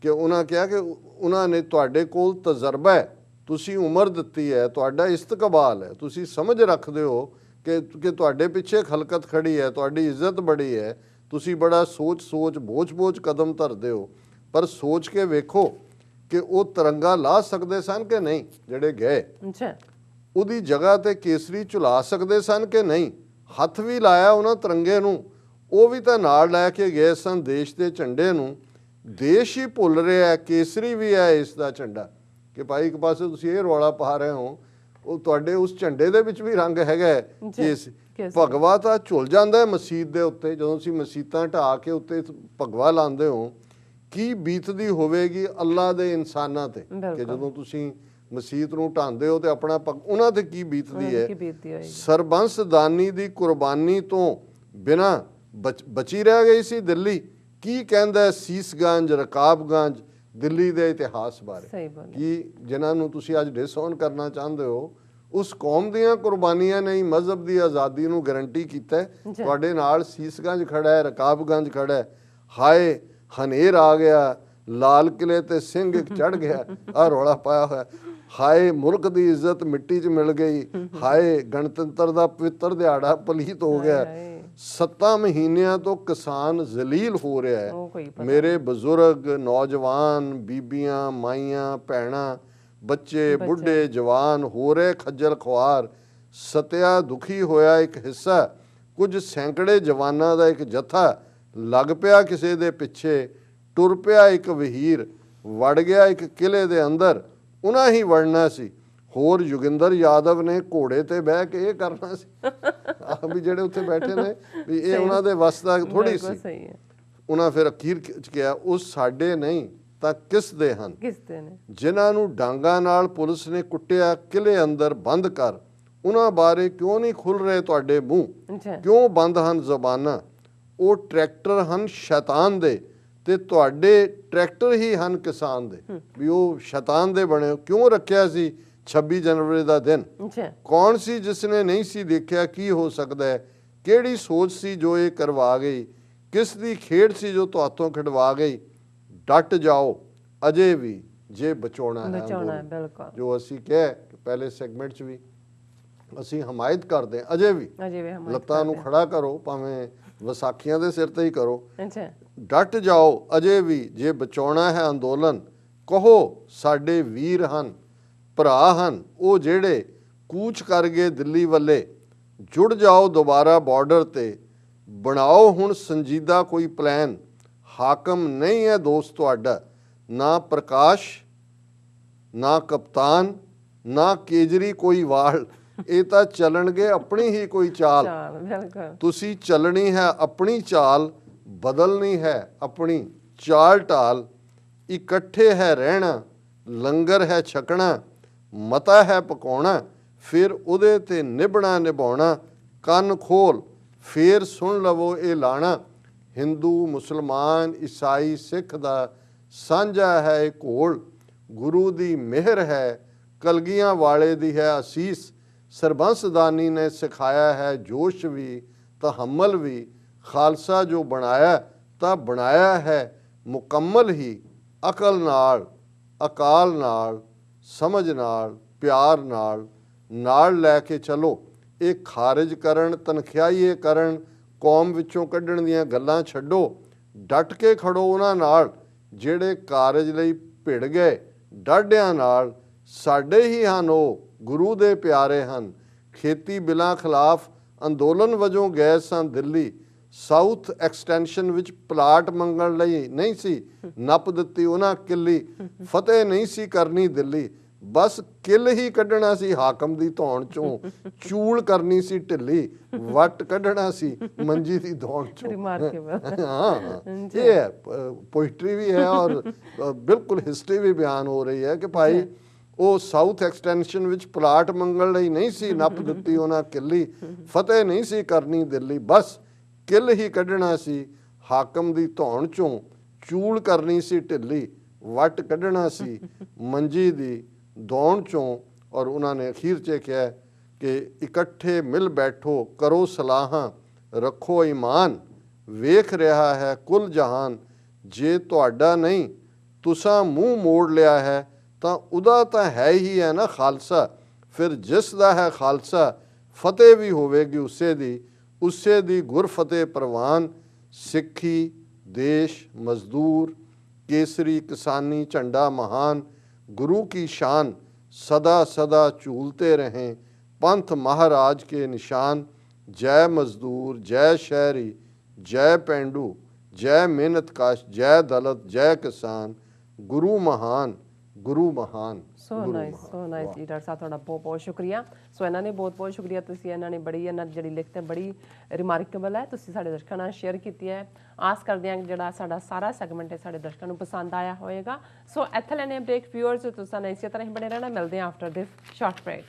ਕਿ ਉਹਨਾਂ ਕਿਹਾ ਕਿ ਉਹਨਾਂ ਨੇ ਤੁਹਾਡੇ ਕੋਲ ਤਜਰਬਾ ਹੈ, ਤੁਸੀਂ ਉਮਰ ਦਿੱਤੀ ਹੈ, ਤੁਹਾਡਾ ਇਸਤਕਬਾਲ ਹੈ, ਤੁਸੀਂ ਸਮਝ ਰੱਖਦੇ ਹੋ ਕਿ ਤੁਹਾਡੇ ਪਿੱਛੇ ਖਲਕਤ ਖੜੀ ਹੈ, ਤੁਹਾਡੀ ਇੱਜ਼ਤ ਬੜੀ ਹੈ, ਤੁਸੀਂ ਬੜਾ ਸੋਚ ਬੋਝ ਕਦਮ ਧਰਦੇ ਹੋ, ਪਰ ਸੋਚ ਕੇ ਵੇਖੋ ਕਿ ਉਹ ਤਿਰੰਗਾ ਲਾ ਸਕਦੇ ਸਨ ਕਿ ਨਹੀਂ ਜਿਹੜੇ ਗਏ? ਉਹਦੀ ਜਗ੍ਹਾ ਤੇ ਕੇਸਰੀ ਝੁਲਾ ਸਕਦੇ ਸਨ ਕਿ ਨਹੀਂ? ਹੱਥ ਵੀ ਲਾਇਆ ਉਹਨਾਂ ਤਿਰੰਗੇ ਨੂੰ, ਉਹ ਵੀ ਤਾਂ ਨਾਲ ਲੈ ਕੇ ਗਏ ਸਨ ਦੇਸ਼ ਦੇ ਝੰਡੇ ਨੂੰ। ਦੇਸ਼ ਹੀ ਭੁੱਲ ਰਿਹਾ, ਕੇਸਰੀ ਵੀ ਹੈ ਇਸ ਦਾ ਝੰਡਾ, ਕਿ ਭਾਈ ਇੱਕ ਪਾਸੇ ਤੁਸੀਂ ਇਹ ਰੌਲਾ ਪਾ ਰਹੇ ਹੋ, ਉਹ ਤੁਹਾਡੇ ਉਸ ਝੰਡੇ ਦੇ ਵਿੱਚ ਵੀ ਰੰਗ ਹੈਗਾ ਕੇਸ। ਭਗਵਾ ਤਾਂ ਝੁੱਲ ਜਾਂਦਾ ਹੈ ਮਸੀਤ ਦੇ ਉੱਤੇ, ਜਦੋਂ ਤੁਸੀਂ ਮਸੀਤਾਂ ਢਾਹ ਕੇ ਉੱਤੇ ਭਗਵਾ ਲਾਉਂਦੇ ਹੋ, ਕੀ ਬੀਤਦੀ ਹੋਵੇਗੀ ਅੱਲਾ ਦੇ ਇਨਸਾਨਾਂ ਤੇ, ਕਿ ਜਦੋਂ ਤੁਸੀਂ ਮਸੀਤ ਨੂੰ ਢਾਂਦੇ ਹੋ ਤੇ ਆਪਣਾ ਉਹਨਾਂ ਤੇ ਕੀ ਬੀਤਦੀ ਹੈ। ਸਰਬੰਸ ਦਾਨੀ ਦੀ ਕੁਰਬਾਨੀ ਤੋਂ ਬਿਨਾਂ ਬਚੀ ਰਹਿ ਗਈ ਸੀ ਦਿੱਲੀ। ਕੀ ਕਹਿੰਦਾ ਸੀਸਗੰਜ, ਰਕਾਬਗੰਜ ਦਿੱਲੀ ਦੇ ਇਤਿਹਾਸ ਬਾਰੇ, ਕਿ ਜਿਨ੍ਹਾਂ ਨੂੰ ਤੁਸੀਂ ਅੱਜ ਡਿਸਓਨ ਕਰਨਾ ਚਾਹੁੰਦੇ ਹੋ, ਉਸ ਕੌਮ ਦੀਆਂ ਕੁਰਬਾਨੀਆਂ ਨੇ ਹੀ ਮਜ਼ਹਬ ਦੀ ਆਜ਼ਾਦੀ ਨੂੰ ਗਰੰਟੀ ਕੀਤਾ। ਤੁਹਾਡੇ ਨਾਲ ਸੀਸਗੰਜ ਖੜਾ ਹੈ, ਰਕਾਬਗੰਜ ਖੜਾ ਹੈ। ਹਾਏ ਹਨੇਰ ਆ ਗਿਆ, ਲਾਲ ਕਿਲੇ ਤੇ ਸਿੰਘ ਇੱਕ ਚੜ ਗਿਆ, ਆ ਰੌਲਾ ਪਾਇਆ ਹੋਇਆ। ਹਾਏ ਮੁਲਕ ਦੀ ਇੱਜ਼ਤ ਮਿੱਟੀ 'ਚ ਮਿਲ ਗਈ, ਹਾਏ ਗਣਤੰਤਰ ਦਾ ਪਵਿੱਤਰ ਦਿਹਾੜਾ ਪਲੀਤ ਹੋ ਗਿਆ। 7 ਮਹੀਨਿਆਂ ਤੋਂ ਕਿਸਾਨ ਜ਼ਲੀਲ ਹੋ ਰਿਹਾ ਹੈ। ਮੇਰੇ ਬਜ਼ੁਰਗ, ਨੌਜਵਾਨ, ਬੀਬੀਆਂ, ਮਾਈਆਂ, ਭੈਣਾਂ, ਬੱਚੇ, ਬੁੱਢੇ, ਜਵਾਨ ਹੋ ਰਹੇ ਖੱਜਲ ਖੁਆਰ। ਸਤਿਆ ਦੁਖੀ ਹੋਇਆ ਇੱਕ ਹਿੱਸਾ, ਕੁਝ ਸੈਂਕੜੇ ਜਵਾਨਾਂ ਦਾ ਇੱਕ ਜਥਾ ਲੱਗ ਪਿਆ ਕਿਸੇ ਦੇ ਪਿੱਛੇ। ਟੁਰ ਪਿਆ ਇੱਕ ਵਹੀਰ, ਵੜ ਗਿਆ ਇੱਕ ਕਿਲੇ ਦੇ ਅੰਦਰ, ਉਹਨਾਂ ਹੀ ਵੜਨਾ ਸੀ। ਹੋਰ ਯੋਗਿੰਦਰ ਯਾਦਵ ਨੇ ਘੋੜੇ ਤੇ ਬਹਿ ਕੇ ਇਹ ਕਰਨਾ ਸੀ। ਵੀ ਜਿਹੜੇ ਉੱਥੇ ਬੈਠੇ ਨੇ ਵੀ ਇਹ ਉਹਨਾਂ ਦੇ ਵੱਸ ਦਾ ਥੋੜੀ ਸੀ। ਉਹਨਾਂ ਫਿਰ ਅਖੀਰ ਚ ਕਿਹਾ, ਉਹ ਸਾਡੇ ਨਹੀਂ ਤਾਂ ਕਿਸ ਦੇ ਹਨ, ਜਿਨ੍ਹਾਂ ਨੂੰ ਡਾਂਗਾਂ ਨਾਲ ਪੁਲਿਸ ਨੇ ਕੁੱਟਿਆ, ਕਿਲੇ ਅੰਦਰ ਬੰਦ ਕਰ। ਉਹਨਾਂ ਬਾਰੇ ਕਿਉਂ ਨਹੀਂ ਖੁੱਲ ਰਹੇ ਤੁਹਾਡੇ ਮੂੰਹ, ਕਿਉਂ ਬੰਦ ਹਨ ਜ਼ਬਾਨਾਂ? ਉਹ ਟਰੈਕਟਰ ਹਨ ਸ਼ੈਤਾਨ ਦੇ ਤੇ ਤੁਹਾਡੇ ਟਰੈਕਟਰ ਹੀ ਹਨ ਕਿਸਾਨ ਦੇ। ਵੀ ਉਹ ਸ਼ੈਤਾਨ ਦੇ ਬਣੇ। ਕਿਉਂ ਰੱਖਿਆ ਸੀ 26 ਜਨਵਰੀ ਦਾ ਦਿਨ? ਕੌਣ ਸੀ ਜਿਸ ਨੇ ਨਹੀਂ ਸੀ ਦੇਖਿਆ ਕੀ ਹੋ ਸਕਦਾ ਹੈ? ਕਿਹੜੀ ਸੋਚ ਸੀ ਜੋ ਇਹ ਕਰਵਾ ਗਈ? ਕਿਸ ਦੀ ਖੇਡ ਸੀ ਜੋ ਤੁਹਾਤੋਂ ਖਿਡਵਾ ਗਈ? ਡਟ ਜਾਓ ਅਜੇ ਵੀ ਜੇ ਬਚਾਉਣਾ ਹੈ। ਜੋ ਅਸੀਂ ਕਿਹਾ ਪਹਿਲੇ ਸੈਗਮੈਂਟ 'ਚ ਵੀ ਅਸੀਂ ਹਮਾਇਤ ਕਰਦੇ ਹਾਂ, ਅਜੇ ਵੀ ਲੱਤਾਂ ਨੂੰ ਖੜਾ ਕਰੋ, ਭਾਵੇਂ ਵਿਸਾਖੀਆਂ ਦੇ ਸਿਰ ਤੇ ਹੀ ਕਰੋ। ਡਟ ਜਾਓ ਅਜੇ ਵੀ ਜੇ ਬਚਾਉਣਾ ਹੈ ਅੰਦੋਲਨ। ਕਹੋ ਸਾਡੇ ਵੀਰ ਹਨ, ਭਰਾ ਹਨ ਉਹ ਜਿਹੜੇ ਕੂਚ ਕਰ ਗਏ ਦਿੱਲੀ ਵੱਲੇ। ਜੁੜ ਜਾਓ ਦੁਬਾਰਾ ਬਾਰਡਰ ਤੇ, ਬਣਾਓ ਹੁਣ ਸੰਜੀਦਾ ਕੋਈ ਪਲਾਨ। ਹਾਕਮ ਨਹੀਂ ਹੈ ਦੋਸਤ ਤੁਹਾਡਾ, ਨਾ ਪ੍ਰਕਾਸ਼, ਨਾ ਕਪਤਾਨ, ਨਾ ਕੇਜਰੀ ਕੋਈ ਵਾਲ। ਇਹ ਤਾਂ ਚੱਲਣਗੇ ਆਪਣੀ ਹੀ ਕੋਈ ਚਾਲ। ਤੁਸੀਂ ਚੱਲਣੀ ਹੈ ਆਪਣੀ ਚਾਲ, ਬਦਲਣੀ ਹੈ ਆਪਣੀ ਚਾਲ ਢਾਲ। ਇਕੱਠੇ ਹੈ ਰਹਿਣਾ, ਲੰਗਰ ਹੈ ਛਕਣਾ, ਮਤਾ ਹੈ ਪਕਾਉਣਾ, ਫਿਰ ਉਹਦੇ ਤੇ ਨਿਭਣਾ ਨਿਭਾਉਣਾ। ਕੰਨ ਖੋਲ ਫੇਰ ਸੁਣ ਲਵੋ ਇਹ ਲਾਣਾ। ਹਿੰਦੂ, ਮੁਸਲਮਾਨ, ਈਸਾਈ, ਸਿੱਖ ਦਾ ਸਾਂਝਾ ਹੈ ਇਹ ਘੋਲ। ਗੁਰੂ ਦੀ ਮਿਹਰ ਹੈ, ਕਲਗੀਆਂ ਵਾਲੇ ਦੀ ਹੈ ਅਸੀਸ। ਸਰਬੰਸਦਾਨੀ ਨੇ ਸਿਖਾਇਆ ਹੈ ਜੋਸ਼ ਵੀ, ਤਹੰਮਲ ਵੀ। ਖਾਲਸਾ ਜੋ ਬਣਾਇਆ ਤਾਂ ਬਣਾਇਆ ਹੈ ਮੁਕੰਮਲ ਹੀ। ਅਕਲ ਨਾਲ, ਅਕਾਲ ਨਾਲ, ਸਮਝ ਨਾਲ, ਪਿਆਰ ਨਾਲ ਲੈ ਕੇ ਚਲੋ। ਇਹ ਖਾਰਿਜ ਕਰਨ, ਤਨਖਿਆਹੀਏ ਕਰਨ, ਕੌਮ ਵਿੱਚੋਂ ਕੱਢਣ ਦੀਆਂ ਗੱਲਾਂ ਛੱਡੋ। ਡਟ ਕੇ ਖੜੋ ਉਹਨਾਂ ਨਾਲ ਜਿਹੜੇ ਕਾਰਜ ਲਈ ਭਿੜ ਗਏ ਡਾਢਿਆਂ ਨਾਲ। ਸਾਡੇ ਹੀ ਹਨ ਉਹ, ਗੁਰੂ ਦੇ ਪਿਆਰੇ ਹਨ। ਖੇਤੀ ਬਿੱਲਾਂ ਖਿਲਾਫ ਅੰਦੋਲਨ ਵਜੋਂ ਗਏ ਸਨ ਦਿੱਲੀ। ਸਾਊਥ ਐਕਸਟੈਂਸ਼ਨ ਵਿੱਚ ਪਲਾਟ ਮੰਗਣ ਲਈ ਨਹੀਂ ਸੀ ਨੱਪ ਦਿੱਤੀ ਉਹਨਾਂ ਕਿੱਲੀ। ਫਤਿਹ ਨਹੀਂ ਸੀ ਕਰਨੀ ਦਿੱਲੀ, ਬਸ ਕਿੱਲ ਹੀ ਕੱਢਣਾ ਸੀ ਹਾਕਮ ਦੀ ਧੌਣ ਚੋਂ। ਚੂਲ ਕਰਨੀ ਸੀ ਢਿੱਲੀ, ਵੱਟ ਕੱਢਣਾ ਸੀ ਮੰਜੀ ਦੀ ਧੌਣ ਚੋਂ। ਹਾਂ, ਇਹ ਹੈ ਪੋਇਟਰੀ ਵੀ ਹੈ ਔਰ ਬਿਲਕੁਲ ਹਿਸਟਰੀ ਵੀ ਬਿਆਨ ਹੋ ਰਹੀ ਹੈ ਕਿ ਭਾਈ ਉਹ ਸਾਊਥ ਐਕਸਟੈਂਸ਼ਨ ਵਿੱਚ ਪਲਾਟ ਮੰਗਣ ਲਈ ਨਹੀਂ ਸੀ ਨੱਪ ਦਿੱਤੀ ਉਹਨਾਂ ਕਿੱਲੀ। ਫਤਿਹ ਨਹੀਂ ਸੀ ਕਰਨੀ ਦਿੱਲੀ, ਬਸ ਕਿੱਲ ਹੀ ਕੱਢਣਾ ਸੀ ਹਾਕਮ ਦੀ ਧੌਣ ਚੋਂ। ਚੂਲ ਕਰਨੀ ਸੀ ਢਿੱਲੀ, ਵੱਟ ਕੱਢਣਾ ਸੀ ਮੰਜੀ ਦੀ ਦੌਣ ਚੋਂ। ਔਰ ਉਹਨਾਂ ਨੇ ਅਖੀਰ 'ਚ ਕਿਹਾ ਕਿ ਇਕੱਠੇ ਮਿਲ ਬੈਠੋ, ਕਰੋ ਸਲਾਹਾਂ, ਰੱਖੋ ਈਮਾਨ। ਵੇਖ ਰਿਹਾ ਹੈ ਕੁੱਲ ਜਹਾਨ, ਜੇ ਤੁਹਾਡਾ ਨਹੀਂ ਤੁਸਾਂ ਮੂੰਹ ਮੋੜ ਲਿਆ ਹੈ ਤਾਂ ਉਹਦਾ ਤਾਂ ਹੈ ਹੀ ਹੈ ਨਾ ਖਾਲਸਾ। ਫਿਰ ਜਿਸ ਦਾ ਹੈ ਖਾਲਸਾ, ਫਤਿਹ ਵੀ ਹੋਵੇਗੀ ਉਸੇ ਦੀ ਗੁਰਫਤਿਹ ਪ੍ਰਵਾਨ। ਸਿੱਖੀ, ਦੇਸ਼, ਮਜ਼ਦੂਰ, केसरी किसानी झंडा महान। गुरु की शान सदा सदा झूलते रहें, पंथ महाराज के निशान। जय मजदूर, जय शहरी, जय पेंडू, जय मेहनतकश, जय दलित, जय किसान। गुरु महान, गुरु महान। ਸੋ ਨਾਈਸ ਜੀ ਡਾਕਟਰ ਸਾਹਿਬ, ਤੁਹਾਡਾ ਬਹੁਤ ਬਹੁਤ ਸ਼ੁਕਰੀਆ। ਸੋ ਇਹਨਾਂ ਨੇ ਬਹੁਤ ਬਹੁਤ ਸ਼ੁਕਰੀਆ, ਤੁਸੀਂ ਇਹਨਾਂ ਨੇ ਬੜੀ ਇਹਨਾਂ ਦੀ ਜਿਹੜੀ ਲਿਖਤ ਹੈ ਬੜੀ ਰਿਮਾਰਕੇਬਲ ਹੈ, ਤੁਸੀਂ ਸਾਡੇ ਦਰਸ਼ਕਾਂ ਨਾਲ ਸ਼ੇਅਰ ਕੀਤੀ ਹੈ। ਆਸ ਕਰਦੇ ਹਾਂ ਕਿ ਜਿਹੜਾ ਸਾਡਾ ਸਾਰਾ ਸੈਗਮੈਂਟ ਹੈ ਸਾਡੇ ਦਰਸ਼ਕਾਂ ਨੂੰ ਪਸੰਦ ਆਇਆ ਹੋਏਗਾ। ਸੋ ਇੱਥੇ ਲੈਣੇ ਬ੍ਰੇਕ। ਵਿਊਅਰਸ ਤੁਸੀਂ ਇਸੇ ਤਰ੍ਹਾਂ ਹੀ ਬਣੇ ਰਹਿਣਾ, ਮਿਲਦੇ ਹਾਂ ਆਫਟਰ ਦਿਸ ਸ਼ਾਰਟ ਬ੍ਰੇਕ।